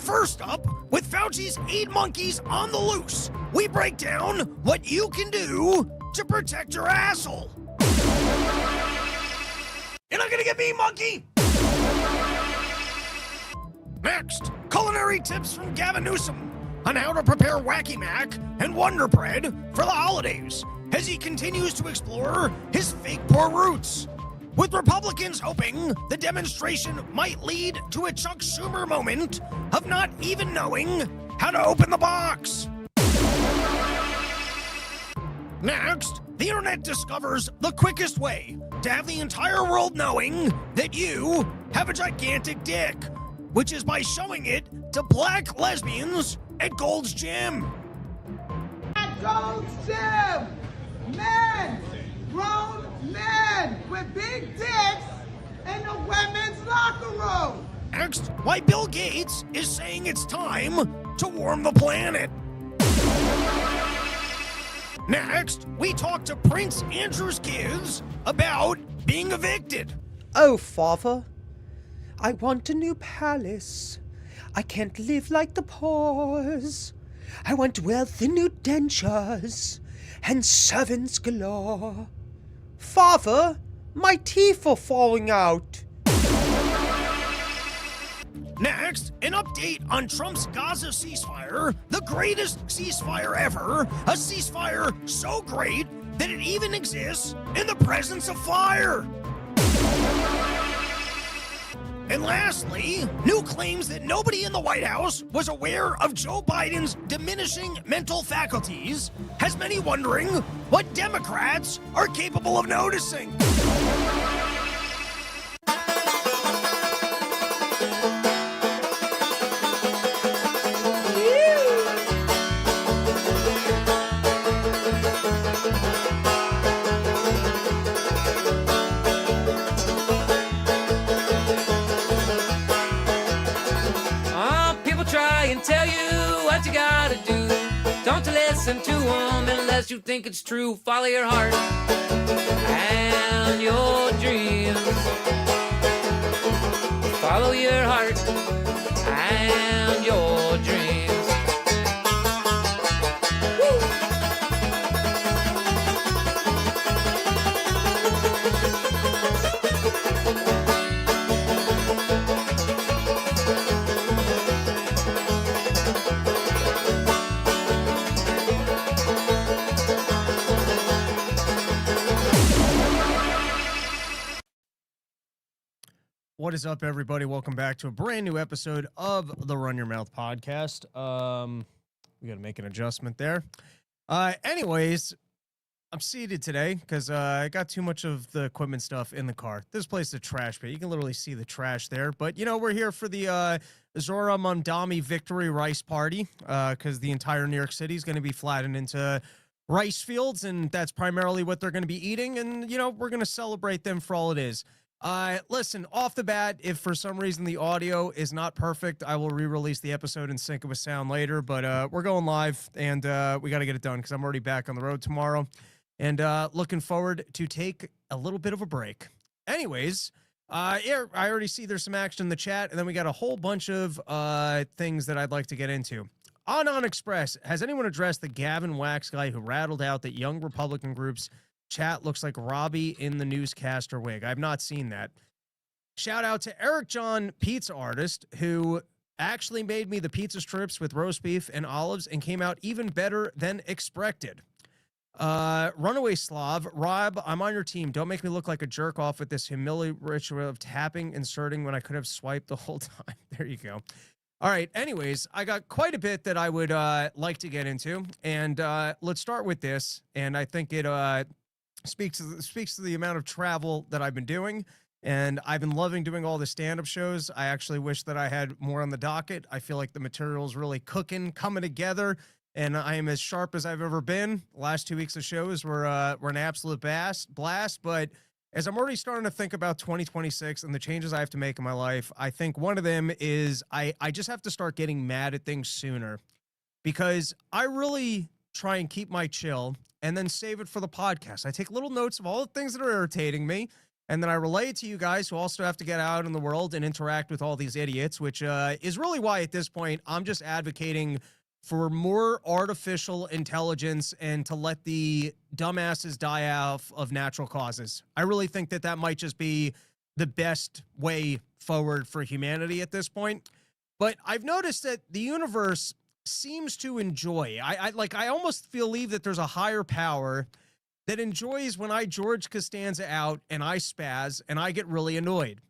First up, with Fauci's 8 monkeys on the loose, we break down what you can do to protect your asshole. You're not gonna get me, monkey! Next, culinary tips from Gavin Newsom on how to prepare Wacky Mac and Wonder Bread for the holidays as he continues to explore his fake poor roots. With Republicans hoping the demonstration might lead to a Chuck Schumer moment of not even knowing how to open the box. Next, the internet discovers the quickest way to have the entire world knowing that you have a gigantic dick, which is by showing it to black lesbians at Gold's Gym. At Gold's Gym, men, grown men with big dicks in the women's locker room. Next, why Bill Gates is saying it's time to warm the planet. Next, we talk to Prince Andrew's kids about being evicted. Oh, father, I want a new palace. I can't live like the paws. I want wealth in new dentures and servants galore. Father, my teeth are falling out. Next, an update on Trump's Gaza ceasefire, the greatest ceasefire ever, a ceasefire so great that it even exists in the presence of fire. And lastly, new claims that nobody in the White House was aware of Joe Biden's diminishing mental faculties has many wondering what Democrats are capable of noticing. Listen to them unless you think it's true. Follow your heart and your dreams. Follow your heart and your dreams. What is up, everybody? Welcome back to a brand new episode of the Run Your Mouth podcast. We got to make an adjustment there. Anyways, I'm seated today because I got too much of the equipment stuff in the car. This place is a trash pit. You can literally see the trash there. But, you know, we're here for the Zora Mamdami victory rice party because the entire New York City is going to be flattened into rice fields, and that's primarily what they're going to be eating. And, you know, we're going to celebrate them for all it is. Listen, off the bat, if for some reason the audio is not perfect, I will re-release the episode and sync it with sound later, but we're going live, and we got to get it done because I'm already back on the road tomorrow, and looking forward to take a little bit of a break. Anyways, yeah, I already see there's some action in the chat, and then we got a whole bunch of things that I'd like to get into. On Express, has anyone addressed the Gavin Wax guy who rattled out that young Republican groups chat looks like Robbie in the newscaster wig? I've not seen that. Shout out to Eric John, pizza artist, who actually made me the pizza strips with roast beef and olives and came out even better than expected. Runaway Slav, Rob, I'm on your team. Don't make me look like a jerk off with this humiliating ritual of tapping, inserting when I could have swiped the whole time. There you go. All right. Anyways, I got quite a bit that I would like to get into, and let's start with this. And I think it speaks to the amount of travel that I've been doing, and I've been loving doing all the stand-up shows. I actually wish that I had more on the docket. I feel like the material's really cooking, coming together, and I am as sharp as I've ever been. The last 2 weeks of shows were an absolute blast, but as I'm already starting to think about 2026 and the changes I have to make in my life, I think one of them is I just have to start getting mad at things sooner, because I really try and keep my chill and then save it for the podcast. I take little notes of all the things that are irritating me, And then I relay it to you guys who also have to get out in the world and interact with all these idiots, which is really why at this point I'm just advocating for more artificial intelligence and to let the dumbasses die off of natural causes. I really think that that might just be the best way forward for humanity at this point. But I've noticed that the universe seems to enjoy, I almost believe that there's a higher power that enjoys when I George Costanza out and I spaz and I get really annoyed.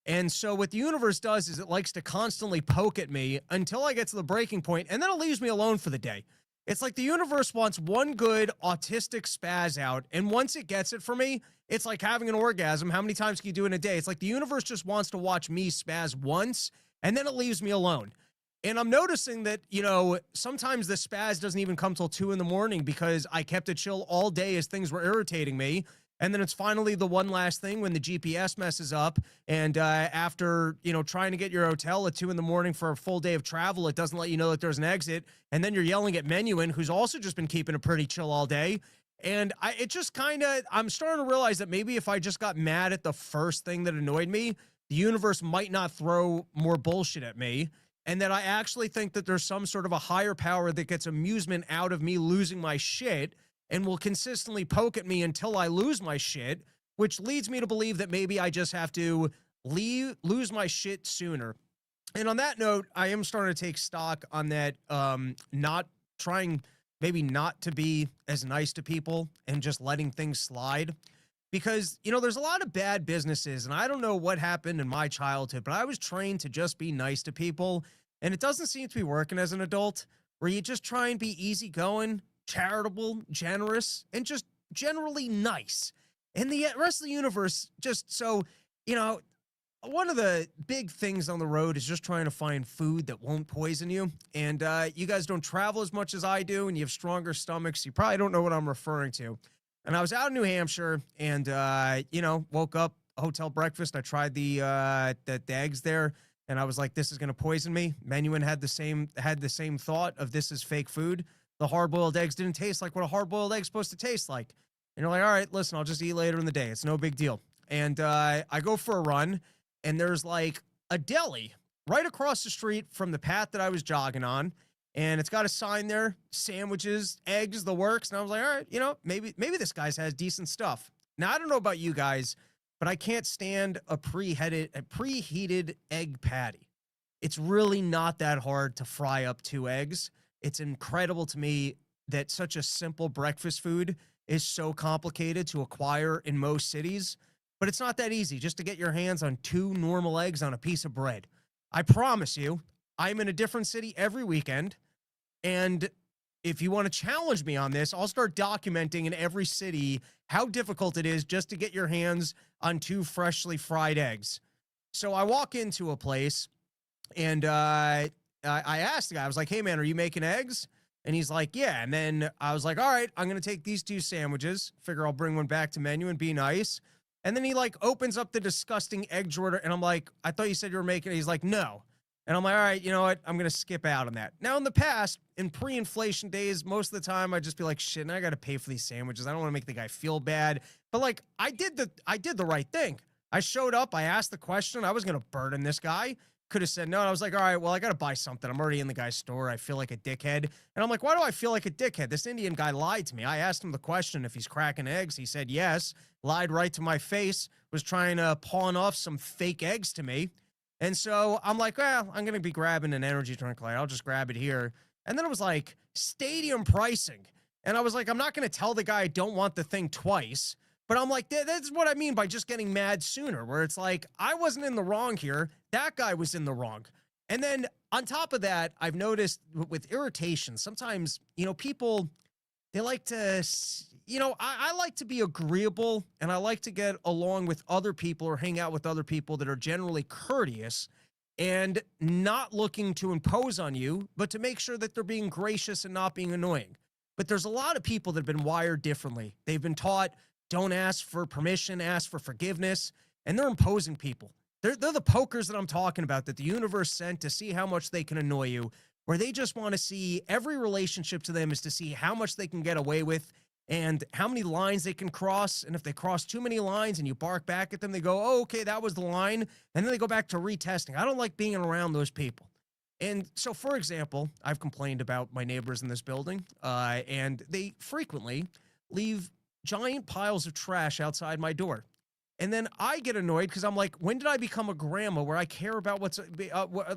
And so what the universe does is it likes to constantly poke at me until I get to the breaking point, and then it leaves me alone for the day. It's like the universe wants one good autistic spaz out, and once it gets it for me, it's like having an orgasm. How many times can you do in a day? It's like the universe just wants to watch me spaz once, and then it leaves me alone. And I'm noticing that, you know, sometimes the spaz doesn't even come till 2 a.m. because I kept it chill all day as things were irritating me. And then it's finally the one last thing when the GPS messes up. And after, you know, trying to get your hotel at 2 a.m. for a full day of travel, it doesn't let you know that there's an exit. And then you're yelling at Menuhin, who's also just been keeping it pretty chill all day. And it just kind of, I'm starting to realize that maybe if I just got mad at the first thing that annoyed me, the universe might not throw more bullshit at me. And that I actually think that there's some sort of a higher power that gets amusement out of me losing my shit and will consistently poke at me until I lose my shit, which leads me to believe that maybe I just have to lose my shit sooner. And on that note, I am starting to take stock on that, not trying maybe not to be as nice to people and just letting things slide. Because, you know, there's a lot of bad businesses, and I don't know what happened in my childhood, but I was trained to just be nice to people, and it doesn't seem to be working as an adult, where you just try and be easygoing, charitable, generous, and just generally nice. And the rest of the universe just so, you know, one of the big things on the road is just trying to find food that won't poison you. And you guys don't travel as much as I do, and you have stronger stomachs. You probably don't know what I'm referring to. And I was out in New Hampshire and, you know, woke up, hotel breakfast. I tried the eggs there and I was like, this is going to poison me. Menuhin had the same thought of this is fake food. The hard-boiled eggs didn't taste like what a hard-boiled egg's supposed to taste like. And you're like, all right, listen, I'll just eat later in the day. It's no big deal. And I go for a run and there's like a deli right across the street from the path that I was jogging on. And it's got a sign there, sandwiches, eggs, the works. And I was like, all right, you know, maybe this guy's has decent stuff. Now, I don't know about you guys, but I can't stand a preheated egg patty. It's really not that hard to fry up 2 eggs. It's incredible to me that such a simple breakfast food is so complicated to acquire in most cities. But it's not that easy just to get your hands on 2 normal eggs on a piece of bread. I promise you, I'm in a different city every weekend. And if you want to challenge me on this, I'll start documenting in every city how difficult it is just to get your hands on 2 freshly fried eggs. So I walk into a place and I asked the guy, I was like, hey man, are you making eggs? And he's like, yeah. And then I was like, all right, I'm going to take these 2 sandwiches. Figure I'll bring one back to menu and be nice. And then he like opens up the disgusting egg jordan. And I'm like, I thought you said you were making it. He's like, no. And I'm like, all right, you know what? I'm going to skip out on that. Now, in the past, in pre-inflation days, most of the time, I'd just be like, shit, now I got to pay for these sandwiches. I don't want to make the guy feel bad. But like, I did the right thing. I showed up. I asked the question. I was going to burden this guy. Could have said no. And I was like, all right, well, I got to buy something. I'm already in the guy's store. I feel like a dickhead. And I'm like, why do I feel like a dickhead? This Indian guy lied to me. I asked him the question if he's cracking eggs. He said yes. Lied right to my face. Was trying to pawn off some fake eggs to me. And so I'm like, well, I'm going to be grabbing an energy drink. Like, I'll just grab it here. And then it was like stadium pricing. And I was like, I'm not going to tell the guy I don't want the thing twice. But I'm like, that's what I mean by just getting mad sooner, where it's like, I wasn't in the wrong here. That guy was in the wrong. And then on top of that, I've noticed with irritation, sometimes, you know, people, they like to, you know, I like to be agreeable and I like to get along with other people or hang out with other people that are generally courteous and not looking to impose on you, but to make sure that they're being gracious and not being annoying. But there's a lot of people that have been wired differently. They've been taught, don't ask for permission, ask for forgiveness, and they're imposing people. They're the pokers that I'm talking about that the universe sent to see how much they can annoy you, where they just want to see every relationship to them is to see how much they can get away with and how many lines they can cross. And if they cross too many lines and you bark back at them, they go, oh, okay, that was the line. And then they go back to retesting. I don't like being around those people. And so, for example, I've complained about my neighbors in this building, and they frequently leave giant piles of trash outside my door. And then I get annoyed because I'm like, when did I become a grandma where I care about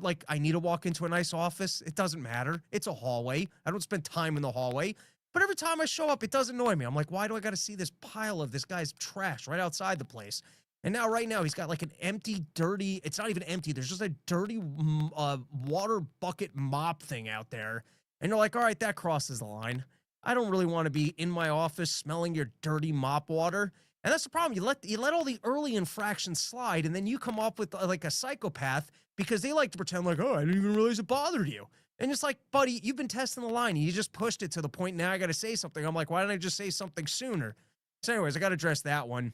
like, I need to walk into a nice office? It doesn't matter. It's a hallway. I don't spend time in the hallway. But every time I show up, it does annoy me. I'm like, why do I got to see this pile of this guy's trash right outside the place? And now, right now, he's got like an empty, dirty, it's not even empty. There's just a dirty water bucket mop thing out there. And you're like, all right, that crosses the line. I don't really want to be in my office smelling your dirty mop water. And that's the problem. You let all the early infractions slide, and then you come up with like a psychopath because they like to pretend like, oh, I didn't even realize it bothered you. And it's like, buddy, you've been testing the line. You just pushed it to the point now I got to say something. I'm like, why didn't I just say something sooner? So anyways, I got to address that one.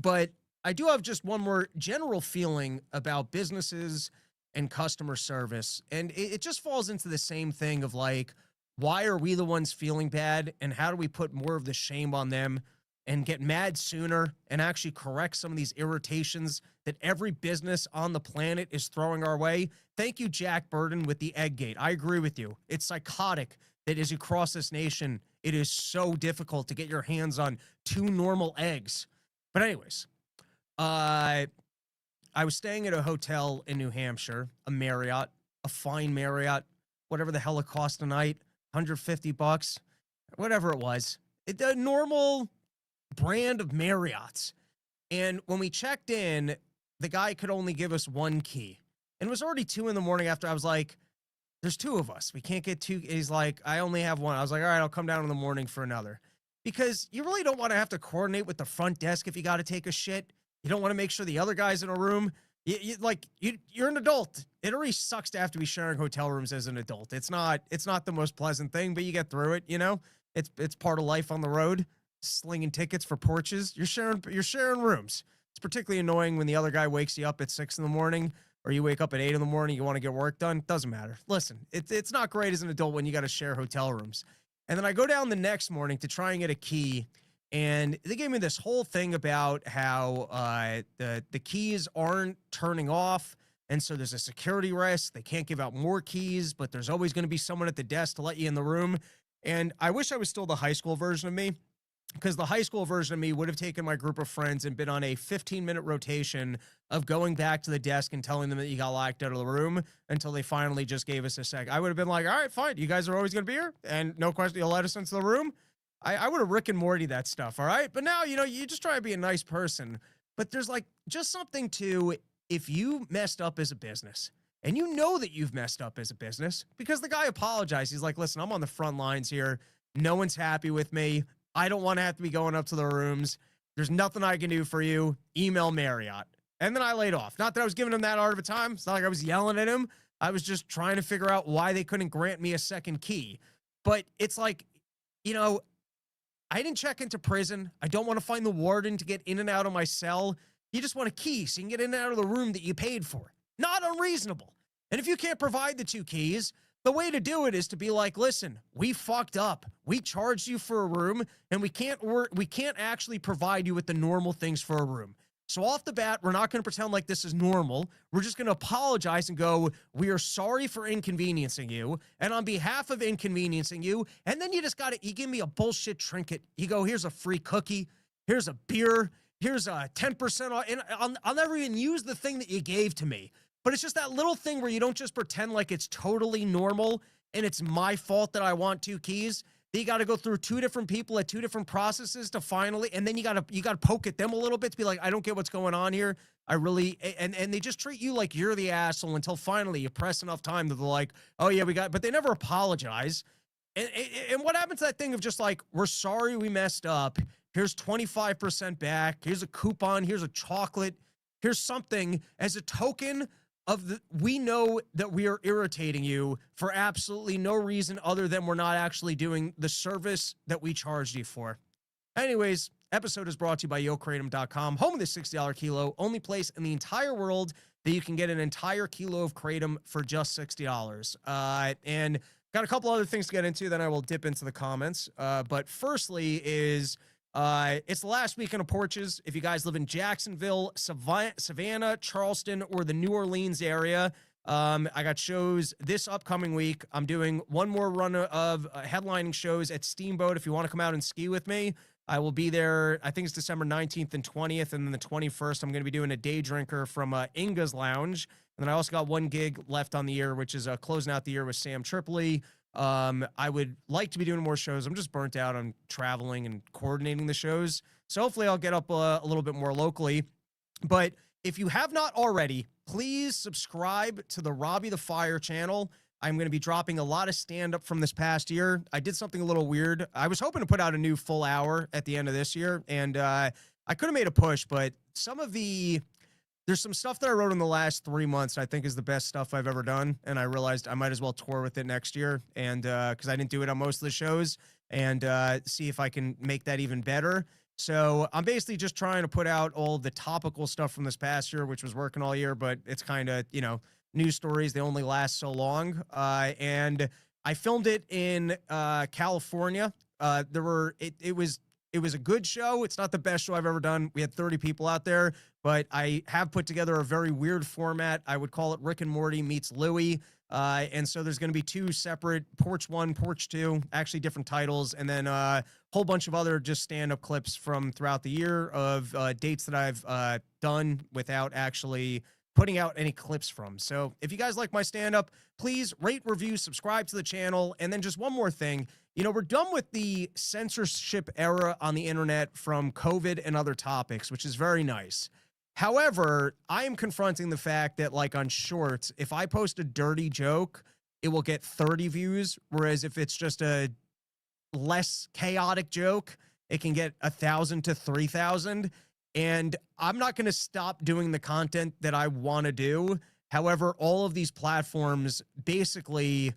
But I do have just one more general feeling about businesses and customer service. And it just falls into the same thing of like, why are we the ones feeling bad? And how do we put more of the shame on them and get mad sooner and actually correct some of these irritations that every business on the planet is throwing our way? Thank you, Jack Burden, with the egg gate. I agree with you. It's psychotic that as you cross this nation, it is so difficult to get your hands on 2 normal eggs. But anyways, I was staying at a hotel in New Hampshire, a Marriott, a fine Marriott, whatever the hell it cost a night, $150, whatever it was. A normal brand of Marriott's. And when we checked in, the guy could only give us 1 key. And it was already 2 a.m. after I was like, there's 2 of us. We can't get 2. He's like, I only have 1. I was like, all right, I'll come down in the morning for another. Because you really don't want to have to coordinate with the front desk if you got to take a shit. You don't want to make sure the other guy's in a room. You're an adult. It already sucks to have to be sharing hotel rooms as an adult. It's not the most pleasant thing, but you get through it, you know? It's part of life on the road. Slinging tickets for porches. You're sharing rooms. It's particularly annoying when the other guy wakes you up at 6 a.m. or you wake up at 8 a.m. You want to get work done. Doesn't matter. Listen, it's not great as an adult when you got to share hotel rooms. And then I go down the next morning to try and get a key, and they gave me this whole thing about how the keys aren't turning off, and so there's a security risk. They can't give out more keys, but there's always going to be someone at the desk to let you in the room. And I wish I was still the high school version of me, because the high school version of me would have taken my group of friends and been on a 15-minute rotation of going back to the desk and telling them that you got locked out of the room until they finally just gave us a sec. I would have been like, all right, fine. You guys are always going to be here, and no question, you'll let us into the room. I would have Rick and Morty that stuff, all right? But now, you just try to be a nice person. But there's like just something to, if you messed up as a business, and you know that you've messed up as a business, because the guy apologized. He's like, listen, I'm on the front lines here. No one's happy with me. I don't want to have to be going up to the rooms. There's nothing I can do for you. Email Marriott. And then I laid off. Not that I was giving him that hard of a time. It's not like I was yelling at him. I was just trying to figure out why they couldn't grant me a second key. But it's like, I didn't check into prison. I don't want to find the warden to get in and out of my cell. You just want a key so you can get in and out of the room that you paid for. Not unreasonable. And if you can't provide the 2 keys, the way to do it is to be like, listen, we fucked up. We charged you for a room, and we can't actually provide you with the normal things for a room. So off the bat, we're not going to pretend like this is normal. We're just going to apologize and go, we are sorry for inconveniencing you. And on behalf of inconveniencing you, and then you give me a bullshit trinket. You go, here's a free cookie. Here's a beer. Here's a 10% off. And I'll never even use the thing that you gave to me. But it's just that little thing where you don't just pretend like it's totally normal and it's my fault that I want 2 keys. You got to go through 2 different people at 2 different processes to finally, and then you got to poke at them a little bit to be like, I don't get what's going on here. And they just treat you like you're the asshole until finally you press enough time that they're like, oh yeah, but they never apologize. And what happens to that thing of just like, we're sorry we messed up. Here's 25% back. Here's a coupon. Here's a chocolate. Here's something as a token of we know that we are irritating you for absolutely no reason other than we're not actually doing the service that we charged you for. Anyways, episode is brought to you by YoKratom.com, home of the $60 kilo, only place in the entire world that you can get an entire kilo of Kratom for just $60. And got a couple other things to get into, then I will dip into the comments. But firstly is it's the last weekend of porches. If you guys live in Jacksonville, Savannah, Charleston, or the New Orleans area, I got shows this upcoming week. I'm doing one more run of headlining shows at Steamboat. If you want to come out and ski with me, I will be there. I think it's December 19th and 20th. And then the 21st, I'm going to be doing a day drinker from Inga's Lounge. And then I also got one gig left on the year, which is closing out the year with Sam Tripoli. I would like to be doing more shows. I'm just burnt out on traveling and coordinating the shows. So hopefully I'll get up a little bit more locally. But if you have not already, please subscribe to the Robbie the Fire channel. I'm going to be dropping a lot of stand-up from this past year. I did something a little weird. I was hoping to put out a new full hour at the end of this year, and I could have made a push, but there's some stuff that I wrote in the last 3 months I think is the best stuff I've ever done, and I realized I might as well tour with it next year, and because I didn't do it on most of the shows, and see if I can make that even better. So I'm basically just trying to put out all the topical stuff from this past year, which was working all year, but it's kind of, news stories. They only last so long. And I filmed it in California. It was a good show. It's not the best show I've ever done. We had 30 people out there, but I have put together a very weird format. I would call it Rick and Morty meets Louie. And so there's going to be 2 separate Porch 1, Porch 2, actually different titles, and then a whole bunch of other just stand-up clips from throughout the year of dates that I've done without actually putting out any clips from. So if you guys like my stand-up, please rate, review, subscribe to the channel. And then just one more thing, we're done with the censorship era on the internet from COVID and other topics, which is very nice. However, I am confronting the fact that, like on Shorts, if I post a dirty joke, it will get 30 views, whereas if it's just a less chaotic joke, it can get 1,000 to 3,000. And I'm not going to stop doing the content that I want to do. However, all of these platforms basically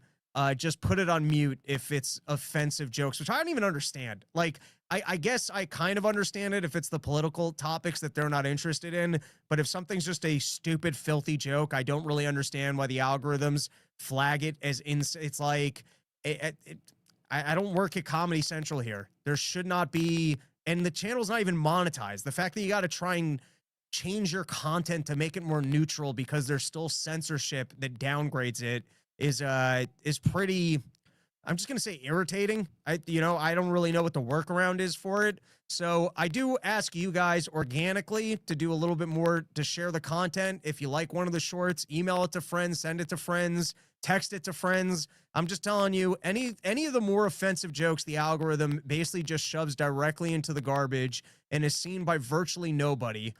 just put it on mute if it's offensive jokes, which I don't even understand. Like, I guess I kind of understand it if it's the political topics that they're not interested in. But if something's just a stupid, filthy joke, I don't really understand why the algorithms flag it as it's like, I don't work at Comedy Central here. There should not be. And the channel's not even monetized. The fact that you got to try and change your content to make it more neutral because there's still censorship that downgrades it is pretty, I'm just going to say irritating. I don't really know what the workaround is for it. So I do ask you guys organically to do a little bit more to share the content. If you like one of the shorts, email it to friends, send it to friends, text it to friends. I'm just telling you, any of the more offensive jokes, the algorithm basically just shoves directly into the garbage and is seen by virtually nobody.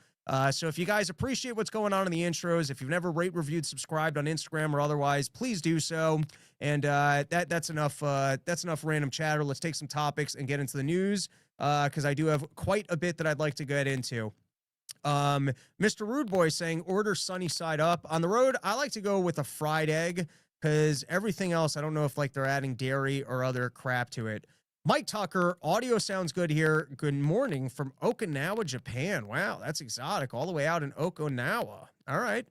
So if you guys appreciate what's going on in the intros, if you've never rate, reviewed, subscribed on Instagram or otherwise, please do so. And that's enough random chatter. Let's take some topics and get into the news, because I do have quite a bit that I'd like to get into. Mr. Rude Boy saying, order sunny side up. On the road, I like to go with a fried egg, because everything else, I don't know if like they're adding dairy or other crap to it. Mike Tucker, audio sounds good here. Good morning from Okinawa, Japan. Wow, that's exotic. All the way out in Okinawa. All right.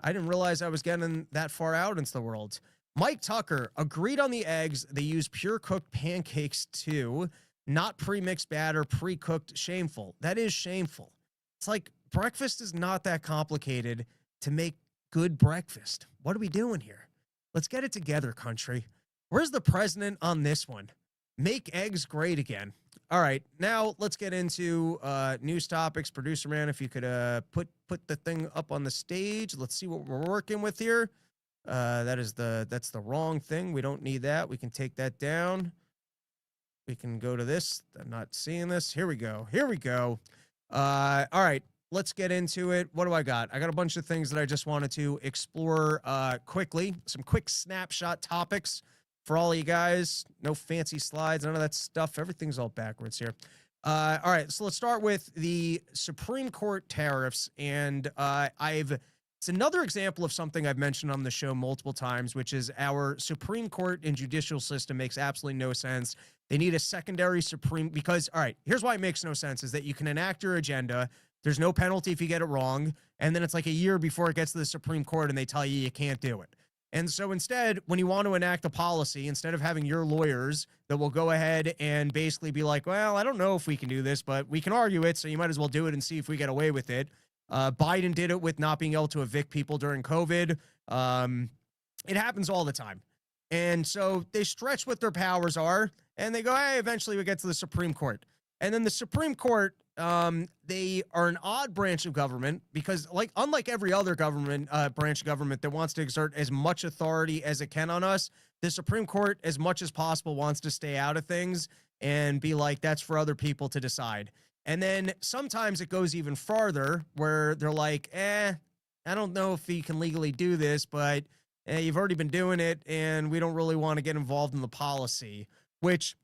I didn't realize I was getting that far out into the world. Mike Tucker, agreed on the eggs. They use pure cooked pancakes too. Not pre-mixed batter, pre-cooked. Shameful. That is shameful. It's like breakfast is not that complicated to make good breakfast. What are we doing here? Let's get it together, country. Where's the president on this one? Make eggs great again. All right, now let's get into news topics. Producer man, if you could put the thing up on the stage. Let's see what we're working with here. That's the wrong thing. We don't need that. We can take that down. We can go to this. I'm not seeing this. Here we go. Here we go. All right, let's get into it. What do I got? I got a bunch of things that I just wanted to explore quickly. Some quick snapshot topics for all of you guys. No fancy slides, none of that stuff. Everything's all backwards here. All right, so let's start with the Supreme Court tariffs. And it's another example of something I've mentioned on the show multiple times, which is our Supreme Court and judicial system makes absolutely no sense. They need a secondary Supreme, because, all right, here's why it makes no sense, is that you can enact your agenda. There's no penalty if you get it wrong. And then it's like a year before it gets to the Supreme Court and they tell you you can't do it. And so instead, when you want to enact a policy, instead of having your lawyers that will go ahead and basically be like, well, I don't know if we can do this, but we can argue it, so you might as well do it and see if we get away with it. Biden did it with not being able to evict people during COVID. It happens all the time. And so they stretch what their powers are, and they go, hey, eventually we get to the Supreme Court. And then the Supreme Court, they are an odd branch of government because, unlike every other government branch of government that wants to exert as much authority as it can on us, the Supreme Court, as much as possible, wants to stay out of things and be like, that's for other people to decide. And then sometimes it goes even farther where they're like, I don't know if you can legally do this, but you've already been doing it, and we don't really want to get involved in the policy, which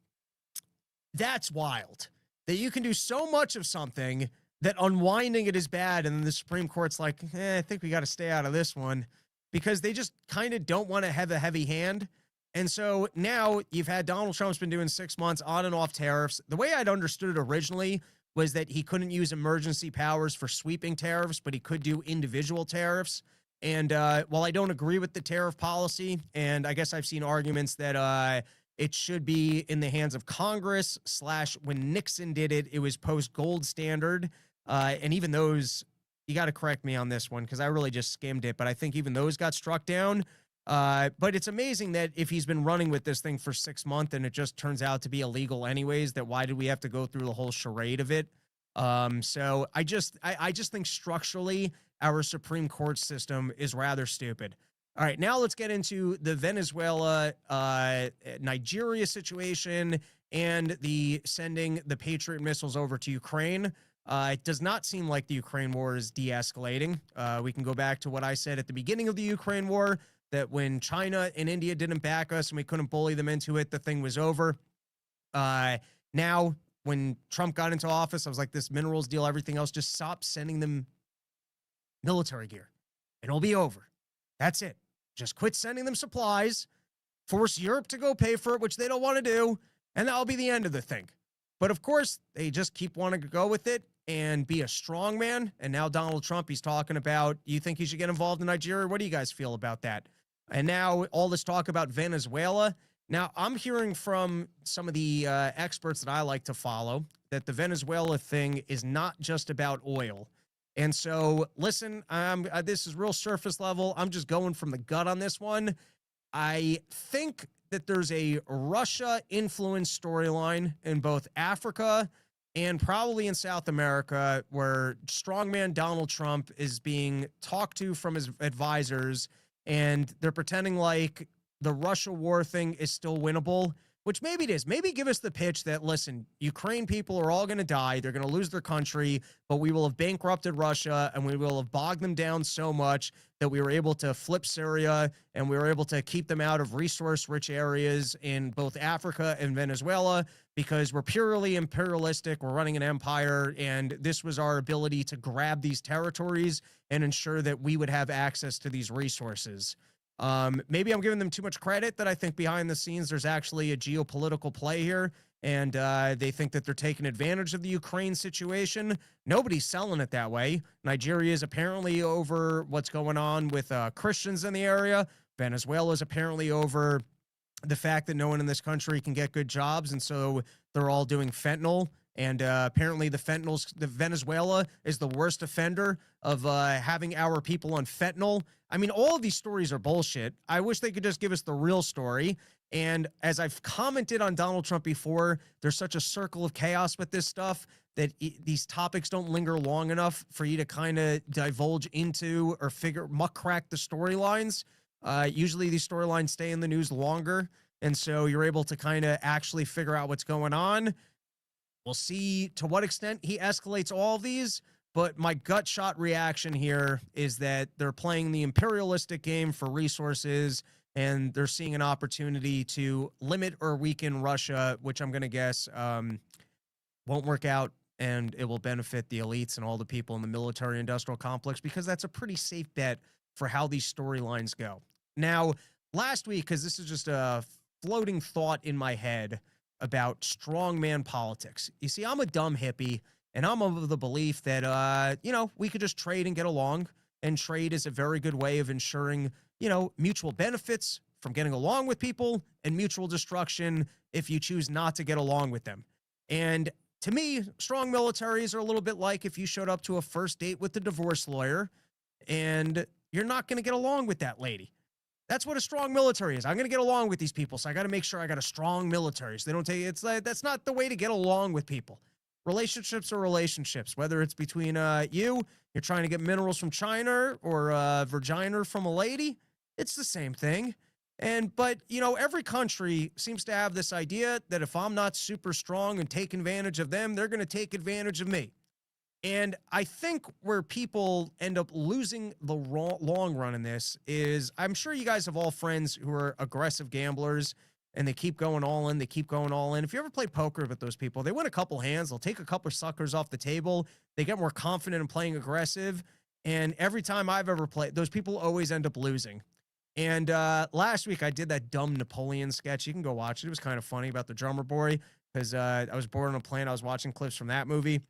that's wild. That you can do so much of something that unwinding it is bad, and then the Supreme Court's like, I think we got to stay out of this one, because they just kind of don't want to have a heavy hand. And so now you've had Donald Trump's been doing 6 months on and off tariffs. The way I'd understood it originally was that he couldn't use emergency powers for sweeping tariffs, but he could do individual tariffs. And while I don't agree with the tariff policy, and I guess I've seen arguments that it should be in the hands of Congress / when Nixon did it, it was post gold standard. And even those, you got to correct me on this one because I really just skimmed it, but I think even those got struck down. But it's amazing that if he's been running with this thing for 6 months and it just turns out to be illegal anyways, that why did we have to go through the whole charade of it? So I just think structurally our Supreme Court system is rather stupid. All right, now let's get into the Venezuela, Nigeria situation and the sending the Patriot missiles over to Ukraine. It does not seem like the Ukraine war is de-escalating. We can go back to what I said at the beginning of the Ukraine war, that when China and India didn't back us and we couldn't bully them into it, the thing was over. Now, when Trump got into office, I was like, this minerals deal, everything else, just stop sending them military gear. It'll be over. That's it. Just quit sending them supplies, force Europe to go pay for it, which they don't want to do, and that'll be the end of the thing. But of course, they just keep wanting to go with it and be a strong man. And now Donald Trump, he's talking about, you think he should get involved in Nigeria? What do you guys feel about that? And now all this talk about Venezuela. Now, I'm hearing from some of the experts that I like to follow that the Venezuela thing is not just about oil. And so, listen, this is real surface level. I'm just going from the gut on this one. I think that there's a Russia-influenced storyline in both Africa and probably in South America where strongman Donald Trump is being talked to from his advisors, and they're pretending like the Russia war thing is still winnable, which maybe it is. Maybe give us the pitch that, listen, Ukraine people are all going to die. They're going to lose their country, but we will have bankrupted Russia and we will have bogged them down so much that we were able to flip Syria and we were able to keep them out of resource-rich areas in both Africa and Venezuela because we're purely imperialistic. We're running an empire, and this was our ability to grab these territories and ensure that we would have access to these resources. Maybe I'm giving them too much credit, that I think behind the scenes there's actually a geopolitical play here, and they think that they're taking advantage of the Ukraine situation. Nobody's selling it that way. Nigeria is apparently over what's going on with Christians in the area. Venezuela is apparently over the fact that no one in this country can get good jobs, and so they're all doing fentanyl. And apparently the Venezuela is the worst offender of having our people on fentanyl. I mean, all of these stories are bullshit. I wish they could just give us the real story. And as I've commented on Donald Trump before, there's such a circle of chaos with this stuff that these topics don't linger long enough for you to kind of divulge into or muck crack the storylines. Usually these storylines stay in the news longer. And so you're able to kind of actually figure out what's going on. We'll see to what extent he escalates all of these, but my gut shot reaction here is that they're playing the imperialistic game for resources, and they're seeing an opportunity to limit or weaken Russia, which I'm going to guess won't work out, and it will benefit the elites and all the people in the military-industrial complex, because that's a pretty safe bet for how these storylines go. Now, last week, because this is just a floating thought in my head about strongman politics. You see, I'm a dumb hippie, and I'm of the belief that, we could just trade and get along. and trade is a very good way of ensuring, mutual benefits from getting along with people and mutual destruction if you choose not to get along with them. And to me, strong militaries are a little bit like if you showed up to a first date with the divorce lawyer and you're not going to get along with that lady. That's what a strong military is. I'm going to get along with these people, so I got to make sure I got a strong military. So they don't take it's like that's not the way to get along with people. Relationships are relationships, whether it's between you're trying to get minerals from China or vagina from a lady, it's the same thing. But every country seems to have this idea that if I'm not super strong and take advantage of them, they're going to take advantage of me. And I think where people end up losing the long run in this is, I'm sure you guys have all friends who are aggressive gamblers and they keep going all in. They keep going all in. If you ever play poker with those people, they win a couple hands. They'll take a couple of suckers off the table. They get more confident in playing aggressive. And every time I've ever played, those people always end up losing. And last week I did that dumb Napoleon sketch. You can go watch it. It was kind of funny about the drummer boy because I was bored on a plane. I was watching clips from that movie.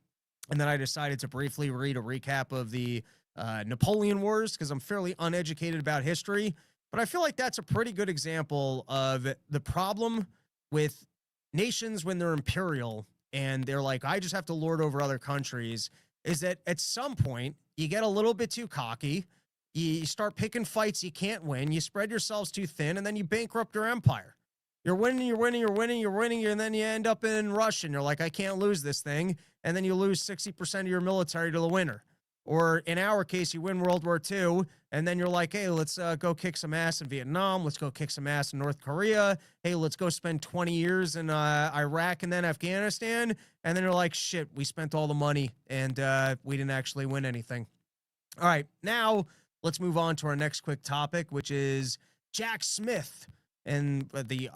And then I decided to briefly read a recap of the Napoleon Wars because I'm fairly uneducated about history. But I feel like that's a pretty good example of the problem with nations when they're imperial and they're like, I just have to lord over other countries, is that at some point you get a little bit too cocky. You start picking fights you can't win. You spread yourselves too thin, and then you bankrupt your empire. You're winning, and then you end up in Russia, and you're like, I can't lose this thing. And then you lose 60% of your military to the winner. Or in our case, you win World War II, and then you're like, hey, let's go kick some ass in Vietnam. Let's go kick some ass in North Korea. Hey, let's go spend 20 years in Iraq and then Afghanistan. And then you're like, shit, we spent all the money, and we didn't actually win anything. All right, now let's move on to our next quick topic, which is Jack Smith. And the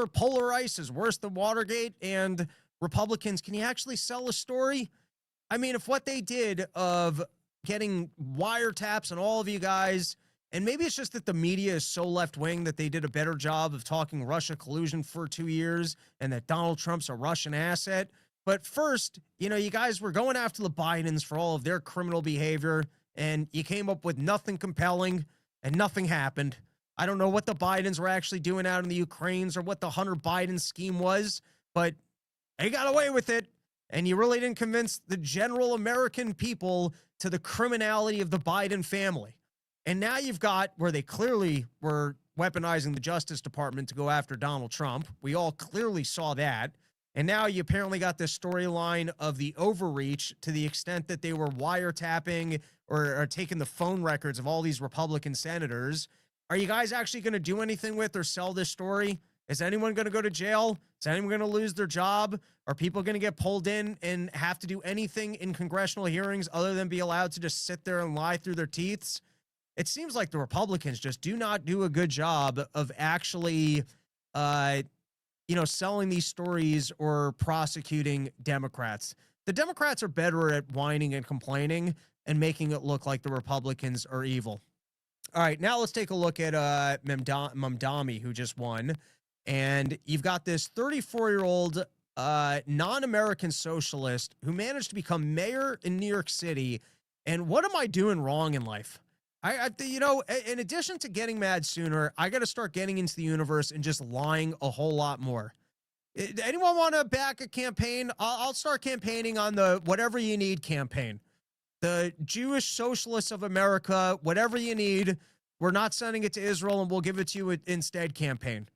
polar ice is worse than Watergate. And Republicans, can you actually sell a story? I mean, if what they did of getting wiretaps on all of you guys, and maybe it's just that the media is so left-wing that they did a better job of talking Russia collusion for 2 years and that Donald Trump's a Russian asset. But first, you guys were going after the Bidens for all of their criminal behavior, and you came up with nothing compelling, and nothing happened. I don't know what the Bidens were actually doing out in the Ukraines or what the Hunter Biden scheme was, but they got away with it. And you really didn't convince the general American people to the criminality of the Biden family. And now you've got where they clearly were weaponizing the Justice Department to go after Donald Trump. We all clearly saw that. And now you apparently got this storyline of the overreach to the extent that they were wiretapping or taking the phone records of all these Republican senators. Are you guys actually going to do anything with or sell this story? Is anyone going to go to jail? Is anyone going to lose their job? Are people going to get pulled in and have to do anything in congressional hearings other than be allowed to just sit there and lie through their teeth? It seems like the Republicans just do not do a good job of actually, selling these stories or prosecuting Democrats. The Democrats are better at whining and complaining and making it look like the Republicans are evil. All right, now let's take a look at Mamdami, who just won. And you've got this 34-year-old non-American socialist who managed to become mayor in New York City. And what am I doing wrong in life? In addition to getting mad sooner, I got to start getting into the universe and just lying a whole lot more. Anyone want to back a campaign? I'll start campaigning on the whatever you need campaign. The Jewish Socialists of America, whatever you need, we're not sending it to Israel and we'll give it to you instead campaign.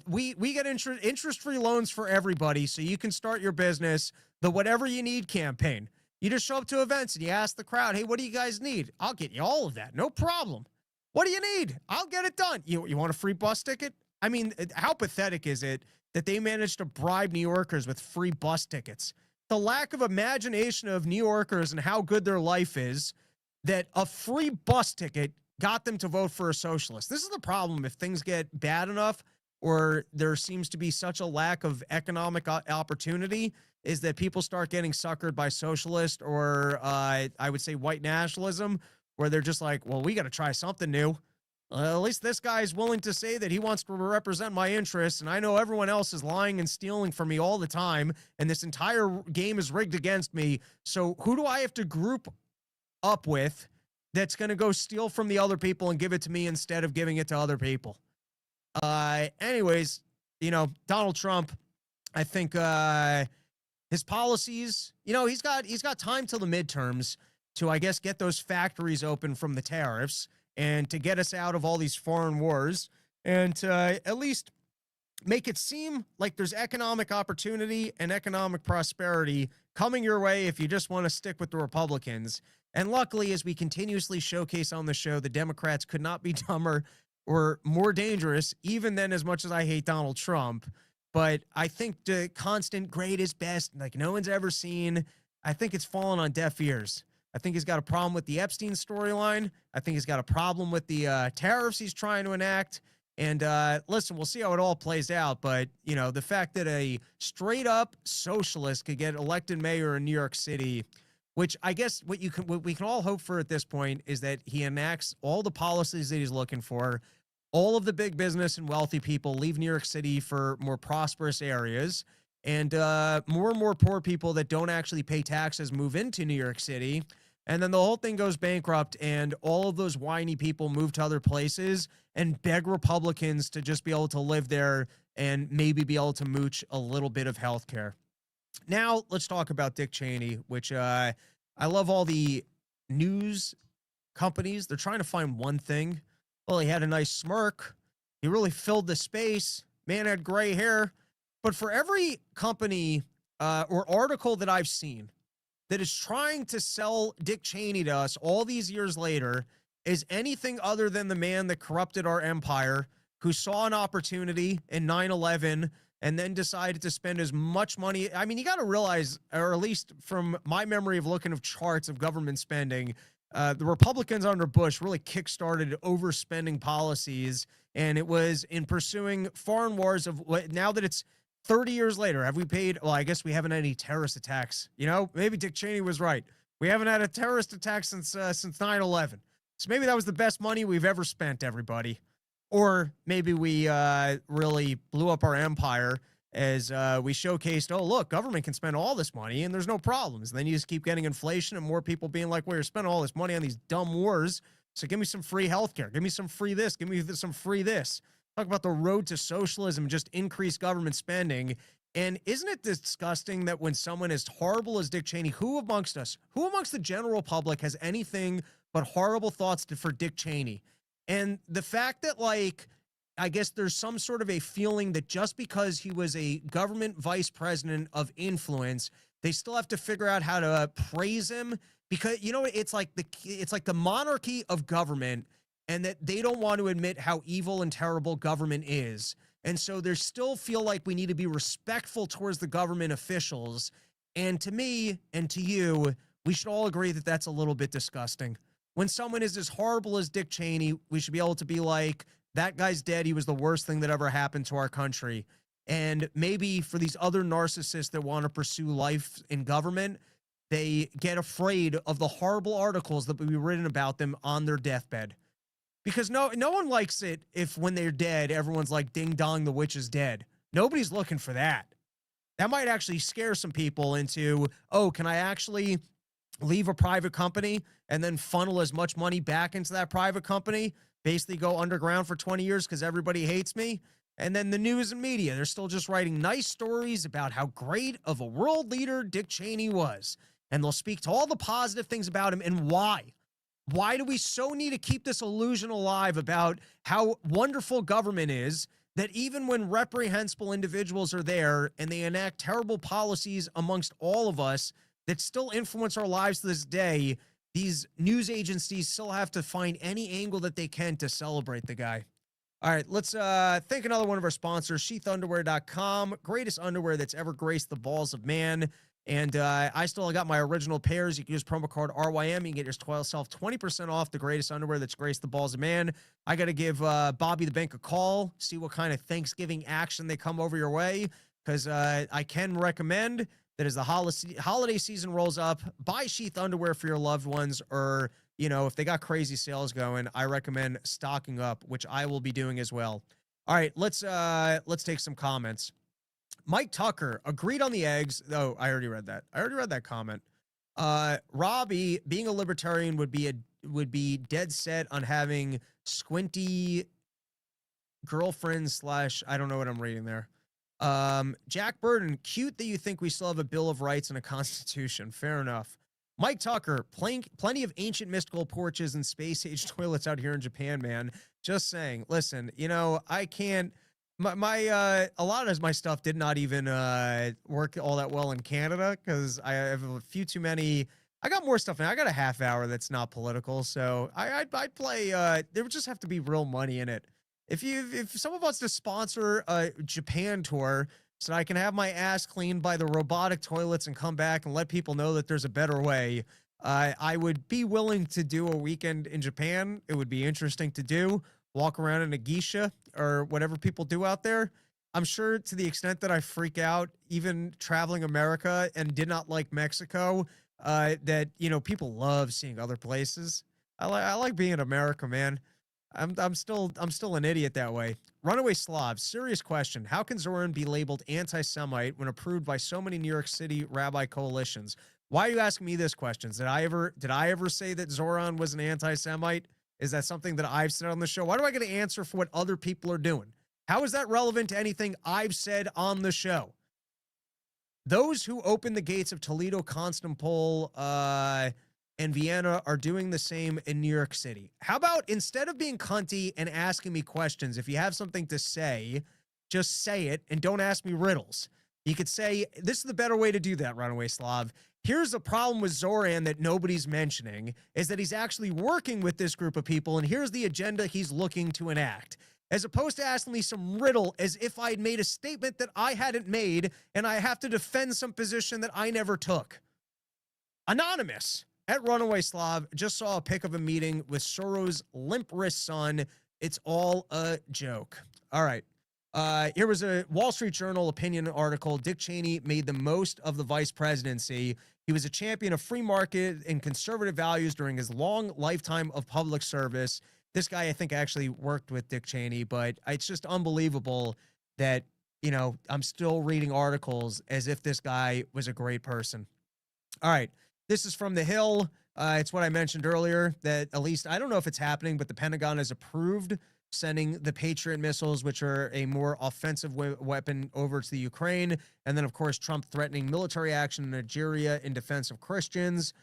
We get interest-free loans for everybody so you can start your business. The whatever you need campaign. You just show up to events and you ask the crowd, hey, what do you guys need? I'll get you all of that. No problem. What do you need? I'll get it done. You want a free bus ticket? I mean, how pathetic is it that they managed to bribe New Yorkers with free bus tickets? The lack of imagination of New Yorkers and how good their life is, that a free bus ticket got them to vote for a socialist. This is the problem if things get bad enough or there seems to be such a lack of economic opportunity, is that people start getting suckered by socialist or I would say white nationalism, where they're just like, well, we got to try something new. At least this guy is willing to say that he wants to represent my interests, and I know everyone else is lying and stealing from me all the time, and this entire game is rigged against me. So who do I have to group up with that's going to go steal from the other people and give it to me instead of giving it to other people. Anyways, Donald Trump, I think his policies, he's got time till the midterms to, I guess, get those factories open from the tariffs and to get us out of all these foreign wars and to at least make it seem like there's economic opportunity and economic prosperity coming your way if you just want to stick with the Republicans. And luckily, as we continuously showcase on the show, the Democrats could not be dumber or more dangerous, even then, as much as I hate Donald Trump. But I think the constant great is best, like no one's ever seen. I think it's fallen on deaf ears. I think he's got a problem with the Epstein storyline. I think he's got a problem with the tariffs he's trying to enact. And listen, we'll see how it all plays out. But, the fact that a straight up socialist could get elected mayor in New York City, which I guess what we can all hope for at this point is that he enacts all the policies that he's looking for. All of the big business and wealthy people leave New York City for more prosperous areas. And more and more poor people that don't actually pay taxes move into New York City. And then the whole thing goes bankrupt and all of those whiny people move to other places and beg Republicans to just be able to live there and maybe be able to mooch a little bit of health care. Now, let's talk about Dick Cheney, which I love all the news companies. They're trying to find one thing. Well, he had a nice smirk. He really filled the space. Man had gray hair. But for every company or article that I've seen that is trying to sell Dick Cheney to us all these years later is anything other than the man that corrupted our empire, who saw an opportunity in 9/11 and then decided to spend as much money. I mean, you got to realize, or at least from my memory of looking at charts of government spending, the Republicans under Bush really kickstarted overspending policies, and it was in pursuing foreign wars of what, now that it's 30 years later, have we paid? Well, I guess we haven't had any terrorist attacks. Maybe Dick Cheney was right. We haven't had a terrorist attack since 9/11. So maybe that was the best money we've ever spent, everybody. Or maybe we really blew up our empire as we showcased, oh, look, government can spend all this money and there's no problems. And then you just keep getting inflation and more people being like, well, you're spending all this money on these dumb wars. So give me some free healthcare. Give me some free this. Give me some free this. Talk about the road to socialism, just increase government spending. And isn't it disgusting that when someone as horrible as Dick Cheney, who amongst the general public has anything but horrible thoughts for Dick Cheney? And the fact that, I guess there's some sort of a feeling that just because he was a government vice president of influence, they still have to figure out how to praise him because, it's like the monarchy of government, and that they don't want to admit how evil and terrible government is. And so they still feel like we need to be respectful towards the government officials. And to me and to you, we should all agree that that's a little bit disgusting. When someone is as horrible as Dick Cheney, we should be able to be like, that guy's dead. He was the worst thing that ever happened to our country. And maybe for these other narcissists that want to pursue life in government, they get afraid of the horrible articles that will be written about them on their deathbed. Because no one likes it if when they're dead, everyone's like, ding dong, the witch is dead. Nobody's looking for that. That might actually scare some people into, oh, can I actually leave a private company and then funnel as much money back into that private company, basically go underground for 20 years because everybody hates me? And then the news and media, they're still just writing nice stories about how great of a world leader Dick Cheney was. And they'll speak to all the positive things about him and why. Why do we so need to keep this illusion alive about how wonderful government is, that even when reprehensible individuals are there and they enact terrible policies amongst all of us that still influence our lives to this day, these news agencies still have to find any angle that they can to celebrate the guy. All right, let's thank another one of our sponsors, sheathunderwear.com, greatest underwear that's ever graced the balls of man. And I still got my original pairs. You can use promo code RYM. You can get yourself 20% off the greatest underwear that's graced the balls of man. I got to give Bobby the Bank a call, see what kind of Thanksgiving action they come over your way, because I can recommend that as the holiday season rolls up, buy Sheath underwear for your loved ones, or, if they got crazy sales going, I recommend stocking up, which I will be doing as well. All right, let's take some comments. Mike Tucker agreed on the eggs. Oh, I already read that. I already read that comment. Robbie, being a libertarian would be dead set on having squinty girlfriend slash, I don't know what I'm reading there. Jack Burton, cute that you think we still have a Bill of Rights and a Constitution. Fair enough. Mike Tucker, plenty of ancient mystical porches and space age toilets out here in Japan, man. Just saying. Listen, you know, I can't. A lot of my stuff did not even work all that well in Canada because I have a few too many. I got more stuff now. I got a half hour that's not political, so I'd play. There would just have to be real money in it. If someone wants to sponsor a Japan tour so I can have my ass cleaned by the robotic toilets and come back and let people know that there's a better way, I would be willing to do a weekend in Japan. It would be interesting to do. Walk around in a geisha or whatever people do out there. I'm sure to the extent that I freak out, even traveling America and did not like Mexico, that, you know, people love seeing other places. I like being in America, man. I'm still an idiot that way. Runaway Slav, serious question. How can Zoran be labeled anti-Semite when approved by so many New York City rabbi coalitions? Why are you asking me this question? Did I ever say that Zoran was an anti-Semite? Is that something that I've said on the show? Why do I get to answer for what other people are doing? How is that relevant to anything I've said on the show? Those who opened the gates of Toledo, Constantinople, and Vienna are doing the same in New York City. How about instead of being cunty and asking me questions, if you have something to say, just say it and don't ask me riddles. You could say, this is the better way to do that, Runaway Slav. Here's the problem with Zoran that nobody's mentioning, is that he's actually working with this group of people, and here's the agenda he's looking to enact. As opposed to asking me some riddle as if I'd made a statement that I hadn't made, and I have to defend some position that I never took. Anonymous at Runaway Slav just saw a pic of a meeting with Soros' limp wrist son. It's all a joke. All right. Here was a Wall Street Journal opinion article. Dick Cheney made the most of the vice presidency. He was a champion of free market and conservative values during his long lifetime of public service. This guy, I think, actually worked with Dick Cheney, but it's just unbelievable that, you know, I'm still reading articles as if this guy was a great person. All right. This is from The Hill. It's what I mentioned earlier, that at least, I don't know if it's happening, but the Pentagon has approved sending the Patriot missiles, which are a more offensive weapon, over to the Ukraine. And then, of course, Trump threatening military action in Nigeria in defense of Christians,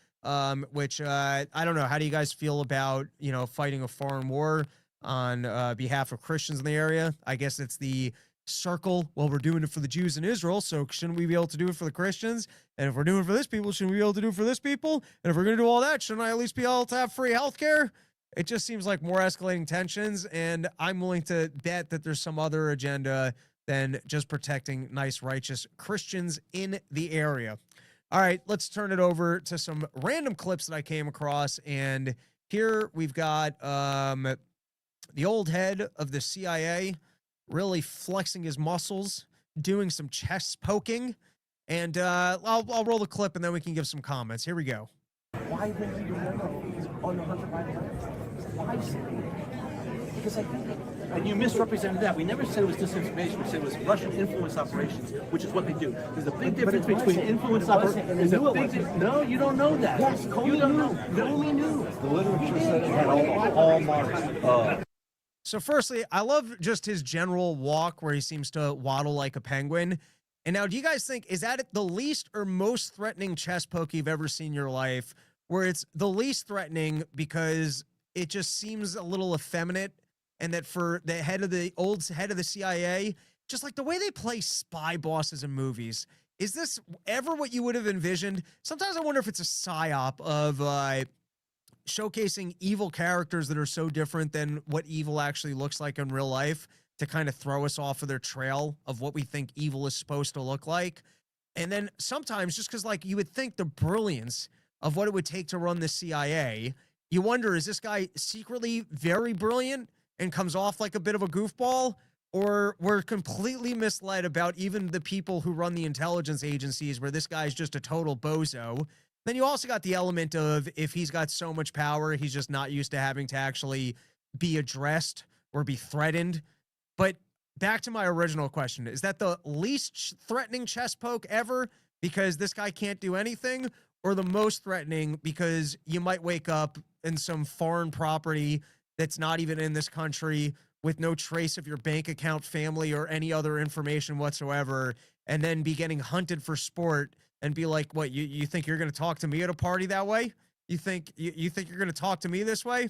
which I don't know. How do you guys feel about, you know, fighting a foreign war on behalf of Christians in the area? I guess it's the circle. Well, we're doing it for the Jews in Israel, so shouldn't we be able to do it for the Christians? And if we're doing it for this people, shouldn't we be able to do it for this people? And if we're going to do all that, shouldn't I at least be able to have free healthcare? It just seems like more escalating tensions, and I'm willing to bet that there's some other agenda than just protecting nice, righteous Christians in the area. All right, let's turn it over to some random clips that I came across, and here we've got the old head of the CIA really flexing his muscles, doing some chest poking, and I'll roll the clip and then we can give some comments. Here we go. Why didn't you remember on the Hunter Biden letters? Why? Because I think, and you misrepresented that. We never said it was disinformation. We said it was Russian influence operations, which is what they do. There's a big difference between influence operations. No, you don't know that. Yes, Comey knew. Comey knew. The literature said it had all marks. So firstly, I love just his general walk where he seems to waddle like a penguin. And now, do you guys think, is that the least or most threatening chest poke you've ever seen in your life, where it's the least threatening because it just seems a little effeminate, and that for the head of the CIA, just like the way they play spy bosses in movies, is this ever what you would have envisioned? Sometimes I wonder if it's a psyop of showcasing evil characters that are so different than what evil actually looks like in real life to kind of throw us off of their trail of what we think evil is supposed to look like. And then sometimes, just because like you would think the brilliance of what it would take to run the CIA, you wonder, is this guy secretly very brilliant and comes off like a bit of a goofball? Or we're completely misled about even the people who run the intelligence agencies, where this guy's just a total bozo. Then you also got the element of, if he's got so much power, he's just not used to having to actually be addressed or be threatened. But back to my original question, is that the least threatening chest poke ever because this guy can't do anything? or the most threatening because you might wake up in some foreign property that's not even in this country with no trace of your bank account, family, or any other information whatsoever, and then be getting hunted for sport and be like, what, you think you're going to talk to me at a party that way? You think you're going to talk to me this way?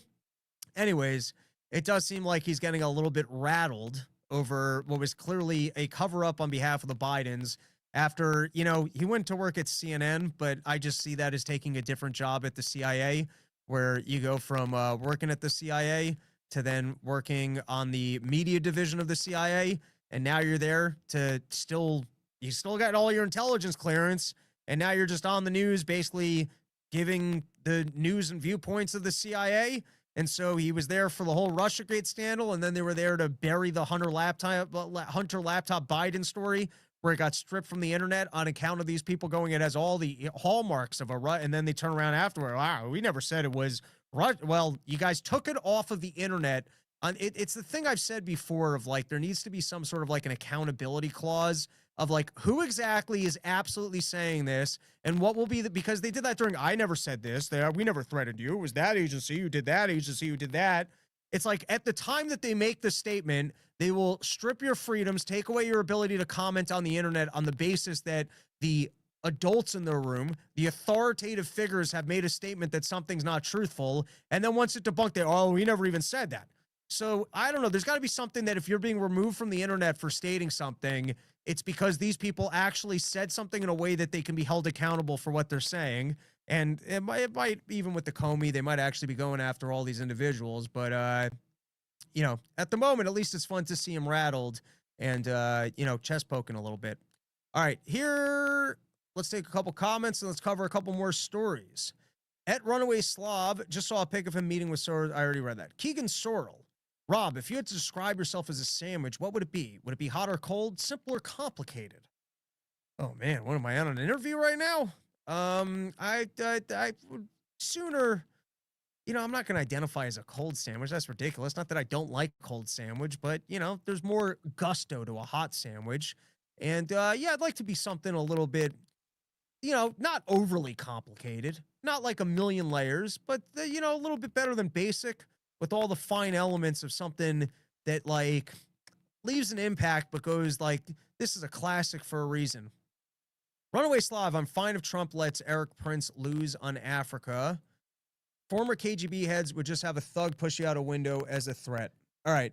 Anyways, it does seem like he's getting a little bit rattled over what was clearly a cover up on behalf of the Bidens after, he went to work at CNN, but I just see that as taking a different job at the CIA, where you go from working at the CIA to then working on the media division of the CIA. And now you're there to you still got all your intelligence clearance. And now you're just on the news, basically giving the news and viewpoints of the CIA. And so he was there for the whole Russiagate scandal. And then they were there to bury the Hunter laptop Biden story, where it got stripped from the internet on account of these people going, it has all the hallmarks of a and then they turn around afterward. Wow, we never said it was well, you guys took it off of the internet. It's the thing I've said before of like, there needs to be some sort of like an accountability clause of like, who exactly is absolutely saying this and what will be because they did that during, I never said this, we never threatened you. It was that agency who did that, agency who did that. It's like at the time that they make the statement, they will strip your freedoms, take away your ability to comment on the internet on the basis that the adults in the room, the authoritative figures have made a statement that something's not truthful. And then once it's debunked, we never even said that. So I don't know. There's got to be something that if you're being removed from the internet for stating something, it's because these people actually said something in a way that they can be held accountable for what they're saying. And it might even with the Comey, they might actually be going after all these individuals. But, at the moment, at least it's fun to see him rattled and, chest poking a little bit. All right, here, let's take a couple comments and let's cover a couple more stories. At Runaway Slav, just saw a pic of him meeting with Sorrell. I already read that. Keegan Sorrell. Rob, if you had to describe yourself as a sandwich, what would it be? Would it be hot or cold, simple or complicated? Oh man, what am I on an interview right now? I would sooner, I'm not going to identify as a cold sandwich. That's ridiculous. Not that I don't like cold sandwich, but there's more gusto to a hot sandwich. And I'd like to be something a little bit, not overly complicated, not like a million layers, but a little bit better than basic, with all the fine elements of something that like leaves an impact, but goes like, this is a classic for a reason. Runaway Slav, I'm fine if Trump lets Eric Prince lose on Africa. Former KGB heads would just have a thug push you out a window as a threat. All right.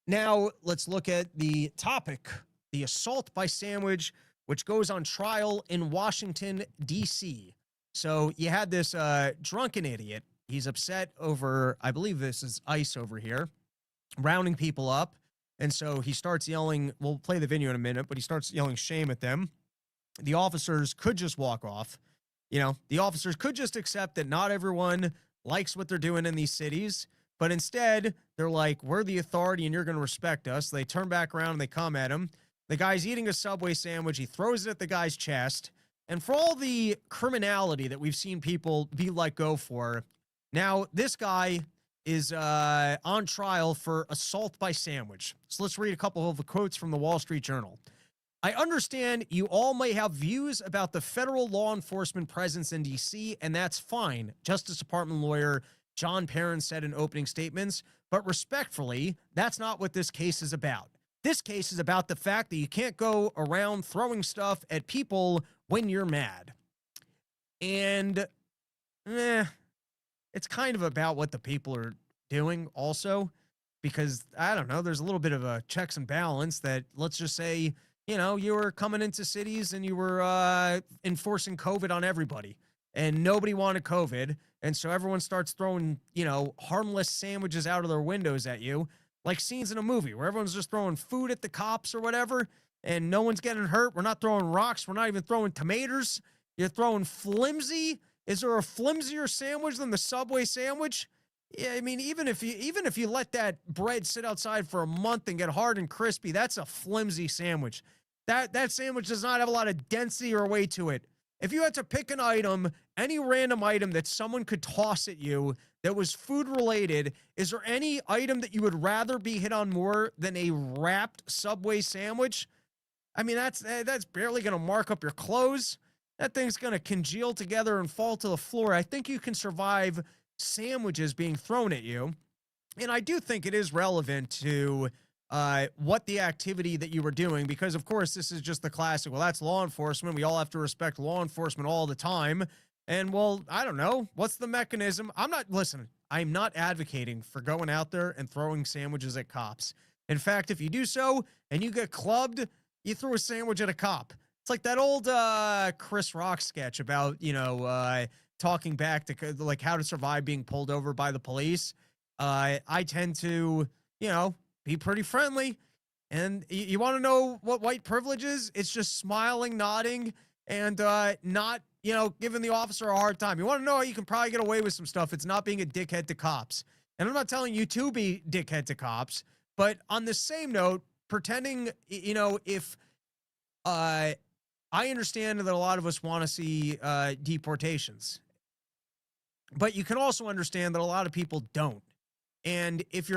Now let's look at the topic, the assault by sandwich, which goes on trial in Washington, D.C. So you had this drunken idiot. He's upset over, I believe this is ICE over here, rounding people up. And so he starts yelling, we'll play the video in a minute, but he starts yelling shame at them. The officers could just walk off. The officers could just accept that not everyone likes what they're doing in these cities, but instead they're like, we're the authority and you're going to respect us. They turn back around and they come at him. The guy's eating a Subway sandwich. He throws it at the guy's chest. And for all the criminality that we've seen people be let go for, now this guy is on trial for assault by sandwich. So let's read a couple of the quotes from the Wall Street Journal. I understand you all may have views about the federal law enforcement presence in D.C., and that's fine, Justice Department lawyer John Perrin said in opening statements, but respectfully, that's not what this case is about. This case is about the fact that you can't go around throwing stuff at people when you're mad. And, it's kind of about what the people are doing also, because, I don't know, there's a little bit of a checks and balance that, let's just say, you were coming into cities and you were enforcing COVID on everybody and nobody wanted COVID. And so everyone starts throwing, harmless sandwiches out of their windows at you, like scenes in a movie where everyone's just throwing food at the cops or whatever and no one's getting hurt. We're not throwing rocks. We're not even throwing tomatoes. You're throwing flimsy. Is there a flimsier sandwich than the Subway sandwich? Yeah, I mean, even if you let that bread sit outside for a month and get hard and crispy, that's a flimsy sandwich. That sandwich does not have a lot of density or weight to it. If you had to pick an item, any random item that someone could toss at you that was food related, is there any item that you would rather be hit on more than a wrapped Subway sandwich? I mean, that's barely going to mark up your clothes. that thing's going to congeal together and fall to the floor. I think you can survive sandwiches being thrown at you. And I do think it is relevant to what the activity that you were doing, because of course this is just the classic, well, that's law enforcement. We all have to respect law enforcement all the time. And well, I don't know. What's the mechanism? I'm not advocating for going out there and throwing sandwiches at cops. In fact, if you do so and you get clubbed, you throw a sandwich at a cop. It's like that old Chris Rock sketch about, talking back to like how to survive being pulled over by the police. I tend to, be pretty friendly. And you want to know what white privilege is? It's just smiling, nodding, and not, giving the officer a hard time. You want to know how you can probably get away with some stuff? It's not being a dickhead to cops. And I'm not telling you to be dickhead to cops, but on the same note, pretending, if I understand that a lot of us want to see deportations, but you can also understand that a lot of people don't. And if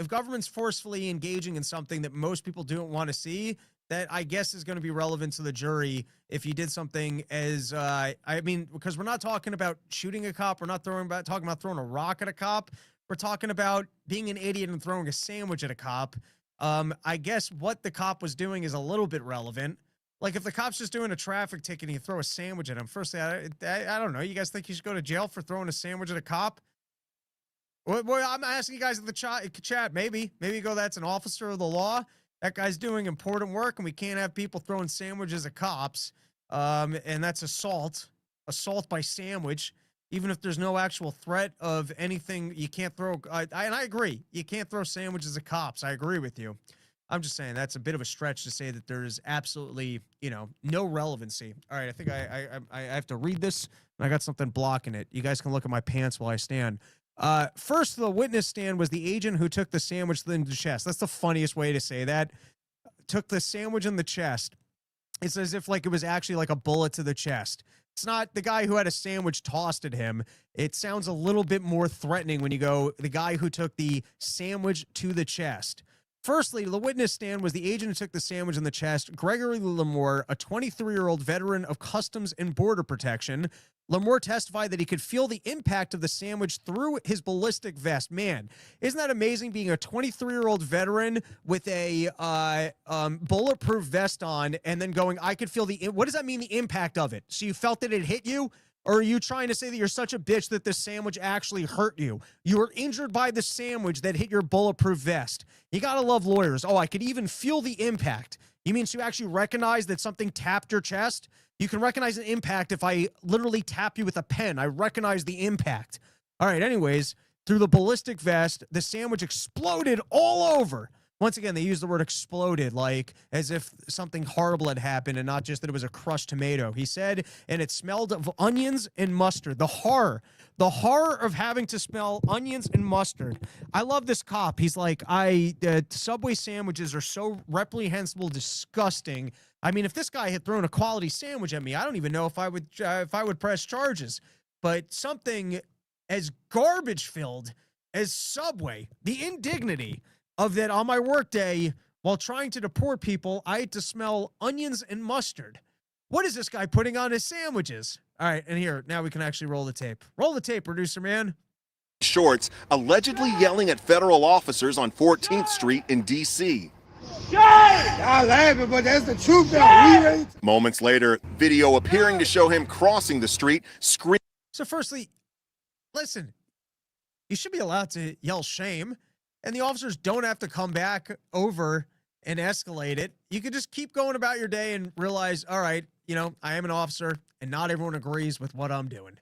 government's forcefully engaging in something that most people don't want to see, that I guess is going to be relevant to the jury if you did something as, because we're not talking about shooting a cop. We're not talking about throwing a rock at a cop. We're talking about being an idiot and throwing a sandwich at a cop. I guess what the cop was doing is a little bit relevant. Like if the cop's just doing a traffic ticket and you throw a sandwich at him, firstly, I don't know. You guys think you should go to jail for throwing a sandwich at a cop? Well, I'm asking you guys in the chat, maybe you go, that's an officer of the law. That guy's doing important work, and we can't have people throwing sandwiches at cops. And that's assault by sandwich. Even if there's no actual threat of anything, you can't throw. And I agree, you can't throw sandwiches at cops. I agree with you. I'm just saying that's a bit of a stretch to say that there's absolutely, no relevancy. All right, I think I have to read this, and I got something blocking it. You guys can look at my pants while I stand. First, the witness stand was the agent who took the sandwich in the chest. That's the funniest way to say that. Took the sandwich in the chest. It's as if like it was actually like a bullet to the chest. It's not the guy who had a sandwich tossed at him. It sounds a little bit more threatening when you go, the guy who took the sandwich to the chest. Firstly, the witness stand was the agent who took the sandwich in the chest, Gregory Lamore, a 23-year-old veteran of Customs and Border Protection. Lamore testified that he could feel the impact of the sandwich through his ballistic vest. Man, isn't that amazing, being a 23-year-old veteran with a bulletproof vest on and then going, I could feel what does that mean, the impact of it? So you felt that it hit you? Or are you trying to say that you're such a bitch that the sandwich actually hurt you? You were injured by the sandwich that hit your bulletproof vest. You gotta love lawyers. Oh, I could even feel the impact. You mean so you actually recognize that something tapped your chest? You can recognize an impact if I literally tap you with a pen. I recognize the impact. All right, anyways, through the ballistic vest, the sandwich exploded all over. Once again, they use the word exploded, like as if something horrible had happened and not just that it was a crushed tomato. He said, and it smelled of onions and mustard. The horror of having to smell onions and mustard. I love this cop. He's like, Subway sandwiches are so reprehensible, disgusting. I mean, if this guy had thrown a quality sandwich at me, I don't even know if I would press charges. But something as garbage filled as Subway, the indignity of that on my work day while trying to deport people, I had to smell onions and mustard. What is this guy putting on his sandwiches? All right, and here, now we can actually roll the tape. Roll the tape, producer man. Shorts allegedly yelling at federal officers on 14th Street in D.C. Y'all laughing, but that's the truth though. Moments later, video appearing to show him crossing the street, screaming. So firstly, listen, you should be allowed to yell shame, and the officers don't have to come back over and escalate it. You could just keep going about your day and realize, all right, I am an officer, and not everyone agrees with what I'm doing.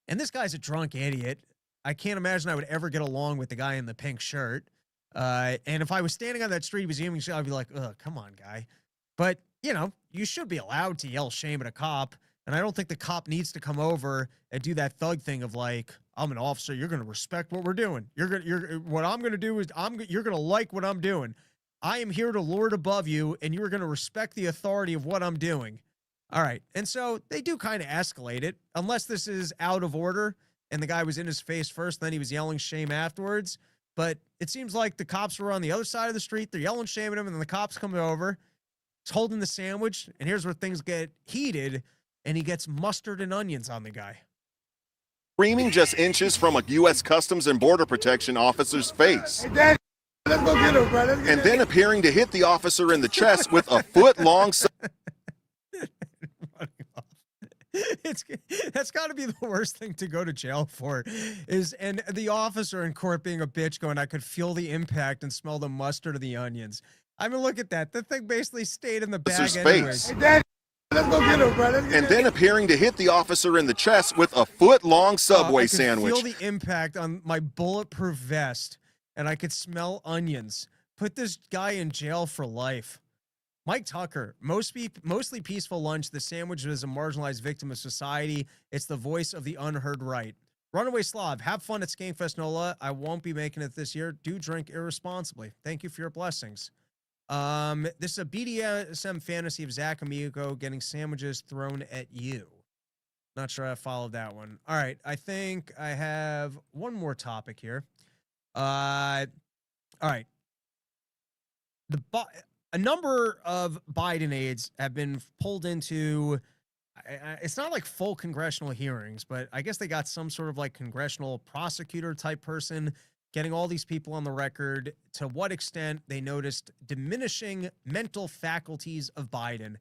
And this guy's a drunk idiot. I can't imagine I would ever get along with the guy in the pink shirt. And if I was standing on that street, was aiming, I'd be like, "Ugh, come on, guy." But you should be allowed to yell shame at a cop, and I don't think the cop needs to come over and do that thug thing of like, "I'm an officer. You're gonna respect what we're doing. What I'm gonna do is you're gonna like what I'm doing. I am here to lord above you, and you are gonna respect the authority of what I'm doing." All right, and so they do kind of escalate it, unless this is out of order and the guy was in his face first, then he was yelling shame afterwards. But it seems like the cops were on the other side of the street. They're yelling shame at him, and then the cops come over. He's holding the sandwich, and here's where things get heated. and he gets mustard and onions on the guy. Screaming just inches from a U.S. Customs and Border Protection officer's face. Hey, Daddy, let's go get him, bro. Let's get And him. then appearing to hit the officer in the chest with a foot-long That's got to be the worst thing to go to jail for, and the officer in court being a bitch going, I could feel the impact and smell the mustard of the onions. I mean, look at that. The thing basically stayed in the bag officer's anyways. face. Hey, Daddy, let's go get him, bro. Let's get And him. then appearing to hit the officer in the chest with a foot-long Subway I could sandwich. feel the impact on my bulletproof vest, and I could smell onions. Put this guy in jail for life. Mike Tucker, mostly peaceful lunch. The sandwich is a marginalized victim of society. It's the voice of the unheard right. Runaway Slav, have fun at Skankfest NOLA. I won't be making it this year. Do drink irresponsibly. Thank you for your blessings. This is a BDSM fantasy of Zach Amigo getting sandwiches thrown at you. Not sure I followed that one. All right, I think I have one more topic here. All right. A number of Biden aides have been pulled into, it's not like full congressional hearings, but I guess they got some sort of like congressional prosecutor type person getting all these people on the record to what extent they noticed diminishing mental faculties of Biden.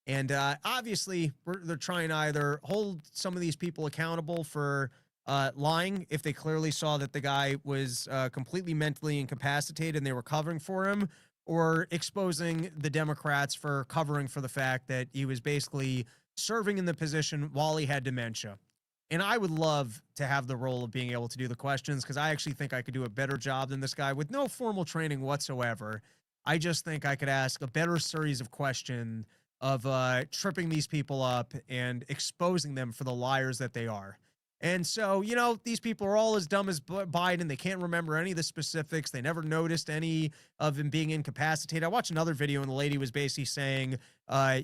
And obviously, they're trying to either hold some of these people accountable for lying if they clearly saw that the guy was completely mentally incapacitated and they were covering for him, or exposing the Democrats for covering for the fact that he was basically serving in the position while he had dementia. And I would love to have the role of being able to do the questions, because I actually think I could do a better job than this guy with no formal training whatsoever. I just think I could ask a better series of questions of tripping these people up and exposing them for the liars that they are. And so, you know, these people are all as dumb as Biden. They can't remember any of the specifics. They never noticed any of him being incapacitated. I watched another video and the lady was basically saying,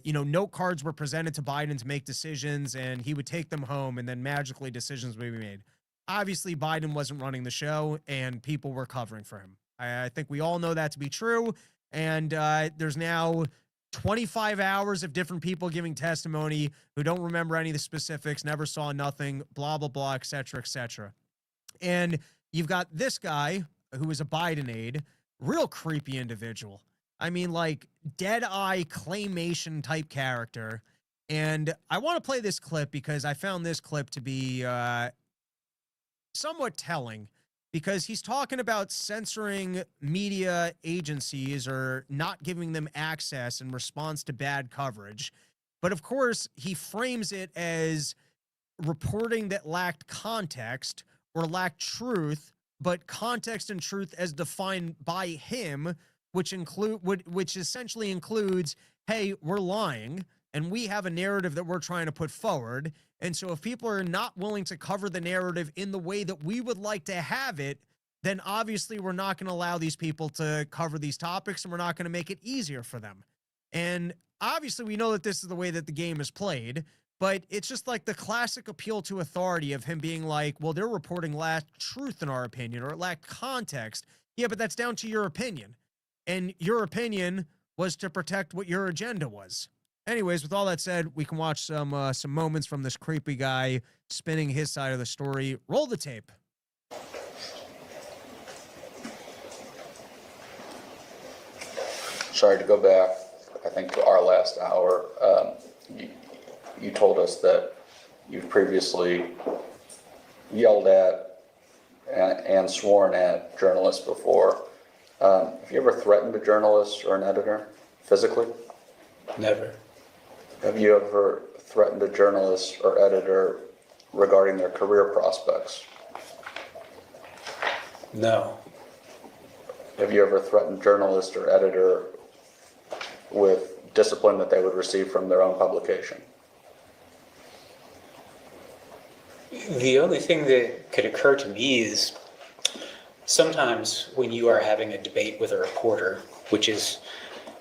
you know, note cards were presented to Biden to make decisions and he would take them home and then magically decisions would be made. Obviously, Biden wasn't running the show and people were covering for him. I think we all know that to be true. And there's now 25 hours of different people giving testimony who don't remember any of the specifics, never saw nothing, blah, blah, blah, et cetera, et cetera. And you've got this guy who is a Biden aide, real creepy individual. I mean, like dead-eye claymation type character. And I want to play this clip because I found this clip to be somewhat telling, because he's talking about censoring media agencies or not giving them access in response to bad coverage. But of course, he frames it as reporting that lacked context or lacked truth, but context and truth as defined by him, which essentially includes, hey, we're lying and we have a narrative that we're trying to put forward. And so if people are not willing to cover the narrative in the way that we would like to have it, then obviously we're not going to allow these people to cover these topics and we're not going to make it easier for them. And obviously we know that this is the way that the game is played, but it's just like the classic appeal to authority of him being like, well, they're reporting lacked truth in our opinion, or it lacked context. Yeah, but that's down to your opinion. And your opinion was to protect what your agenda was. Anyways, with all that said, we can watch some moments from this creepy guy spinning his side of the story. Roll the tape. Sorry to go back, I think, to our last hour. You told us that you've previously yelled at and sworn at journalists before. Have you ever threatened a journalist or an editor physically? Never. Have you ever threatened a journalist or editor regarding their career prospects? No. Have you ever threatened journalist or editor with discipline that they would receive from their own publication? The only thing that could occur to me is sometimes when you are having a debate with a reporter, which is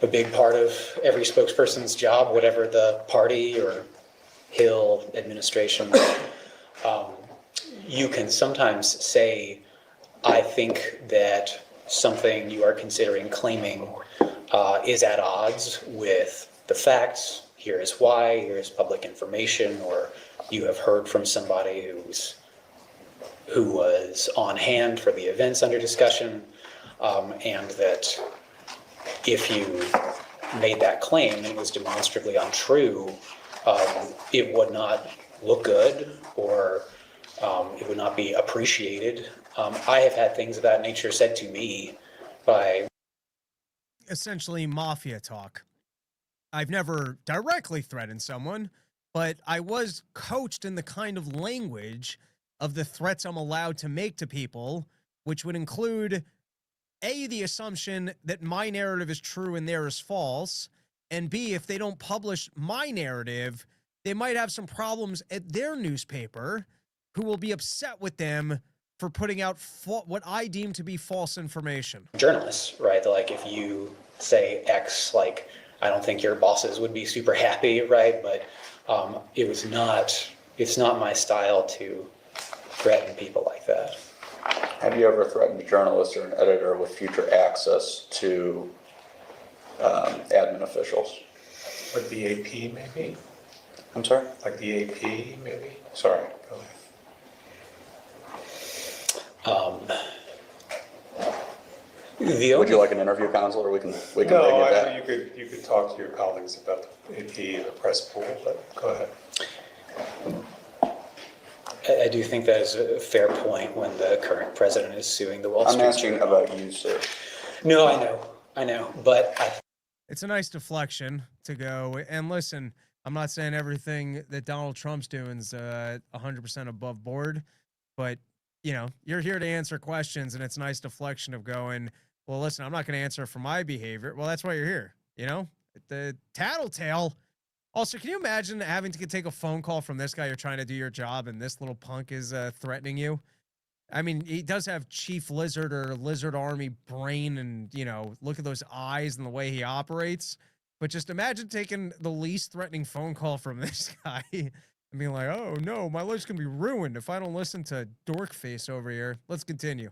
a big part of every spokesperson's job, whatever the party or Hill administration, you can sometimes say, I think that something you are considering claiming is at odds with the facts here is why, here is public information, or you have heard from somebody who was on hand for the events under discussion, and that if you made that claim and it was demonstrably untrue, it would not look good, or it would not be appreciated. I have had things of that nature said to me by essentially mafia talk. I've never directly threatened someone, but I was coached in the kind of language of the threats I'm allowed to make to people, which would include A, the assumption that my narrative is true and theirs is false, and B, if they don't publish my narrative, they might have some problems at their newspaper who will be upset with them for putting out what I deem to be false information. journalists, right? Like if you say X, like I don't think your bosses would be super happy, right? But it's not my style to threaten people like that. Have you ever threatened a journalist or an editor with future access to admin officials? Like the AP, maybe? I'm sorry? Like the AP, maybe? Sorry, go ahead. Would you like an interview, counselor? We can No, dig into that. you could talk to your colleagues about the AP, the press pool, but go ahead. I do think that is a fair point when the current president is suing the Wall Street I'm asking Journal. about you, sir. No, I know, but It's a nice deflection to go, and listen, I'm not saying everything that Donald Trump's doing is 100% above board, but you know, you're here to answer questions, and it's a nice deflection of going, well, listen, I'm not going to answer for my behavior. Well, that's why you're here, you know? The tattletale. Also, can you imagine having to take a phone call from this guy? You're trying to do your job, and this little punk is threatening you? I mean, he does have Chief Lizard or Lizard Army brain, and, you know, look at those eyes and the way he operates. But just imagine taking the least threatening phone call from this guy and being like, oh, no, my life's going to be ruined if I don't listen to dork face over here. Let's continue.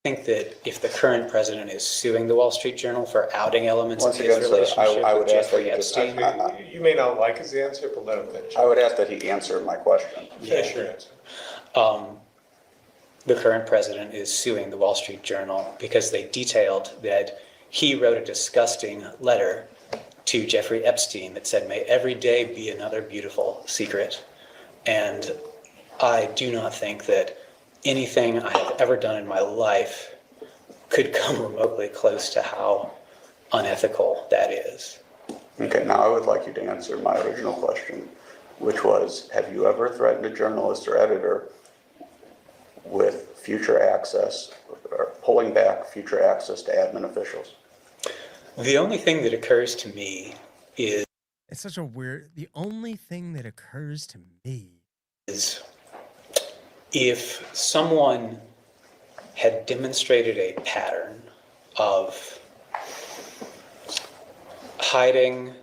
I think that if the current president is suing the Wall Street Journal for outing elements Once of his again, sir, relationship I with would ask that Jeffrey you just- Epstein, You may not like his answer, but let him finish. I would ask that he answer my question. Finish your answer. the current president is suing the Wall Street Journal because they detailed that he wrote a disgusting letter to Jeffrey Epstein that said, "May every day be another beautiful secret." And I do not think that anything I have ever done in my life could come remotely close to how unethical that is. Okay, now I would like you to answer my original question, which was, have you ever threatened a journalist or editor with future access or pulling back future access to admin officials? The only thing that occurs to me is It's such a weird, the only thing that occurs to me if someone had demonstrated a pattern of hiding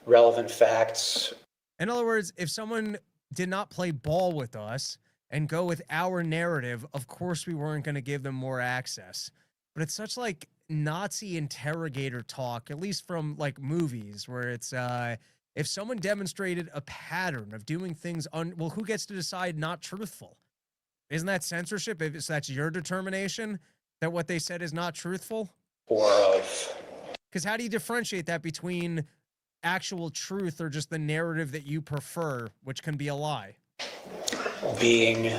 relevant facts. In other words, if someone did not play ball with us and go with our narrative, of course we weren't going to give them more access. But it's such like Nazi interrogator talk, at least from like movies, where it's if someone demonstrated a pattern of doing things well, who gets to decide not truthful? Isn't that censorship? If that's your determination that what they said is not truthful? Or of Because how do you differentiate that between actual truth or just the narrative that you prefer, which can be a lie? being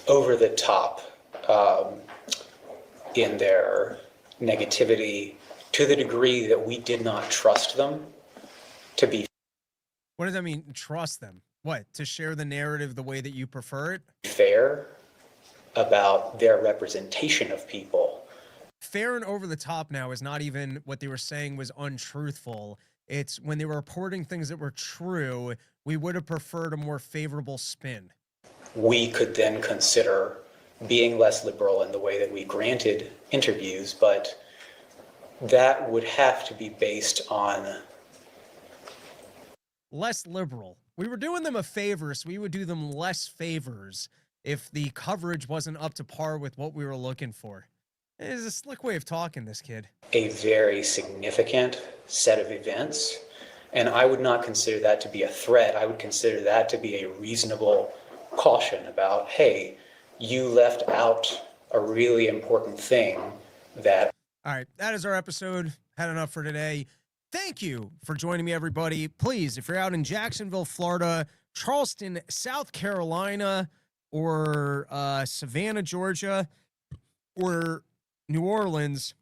over the top in their negativity to the degree that we did not trust them to be What does that mean? Trust them. What? To share the narrative the way that you prefer it? fair about their representation of people. Fair and over the top now is not even what they were saying was untruthful. It's when they were reporting things that were true, we would have preferred a more favorable spin. We could then consider being less liberal in the way that we granted interviews, but that would have to be based on Less liberal. We were doing them a favor, so we would do them less favors if the coverage wasn't up to par with what we were looking for. It's a slick way of talking, this kid. A very significant set of events. And I would not consider that to be a threat. I would consider that to be a reasonable caution about, hey, you left out a really important thing that. All right, that is our episode. Had enough for today. Thank you for joining me, everybody. Please, if you're out in Jacksonville, Florida, Charleston, South Carolina, or Savannah, Georgia, or New Orleans,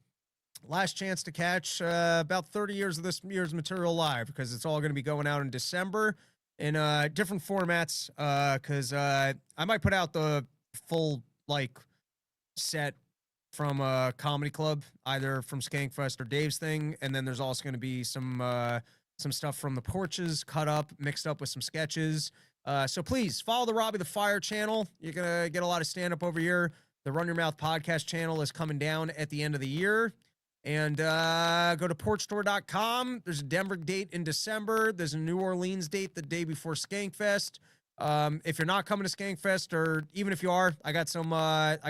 last chance to catch about 30 years of this year's material live, because it's all going to be going out in December in different formats, because I might put out the full set from a comedy club, either from Skankfest or Dave's thing, and then there's also going to be some stuff from the porches cut up, mixed up with some sketches. So please follow the Robbie the Fire channel. You're gonna get a lot of stand up over here. The Run Your Mouth podcast channel is coming down at the end of the year. And go to porchstore.com. There's a Denver date in December. There's a New Orleans date the day before Skankfest. If you're not coming to Skankfest, or even if you are, I got to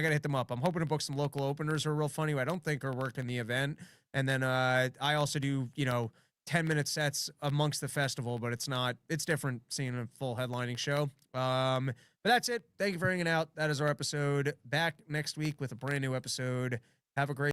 hit them up. I'm hoping to book some local openers who are real funny, who I don't think are working the event. And then I also do, 10-minute sets amongst the festival, but it's different seeing a full headlining show. But that's it. Thank you for hanging out. That is our episode. Back next week with a brand new episode. Have a great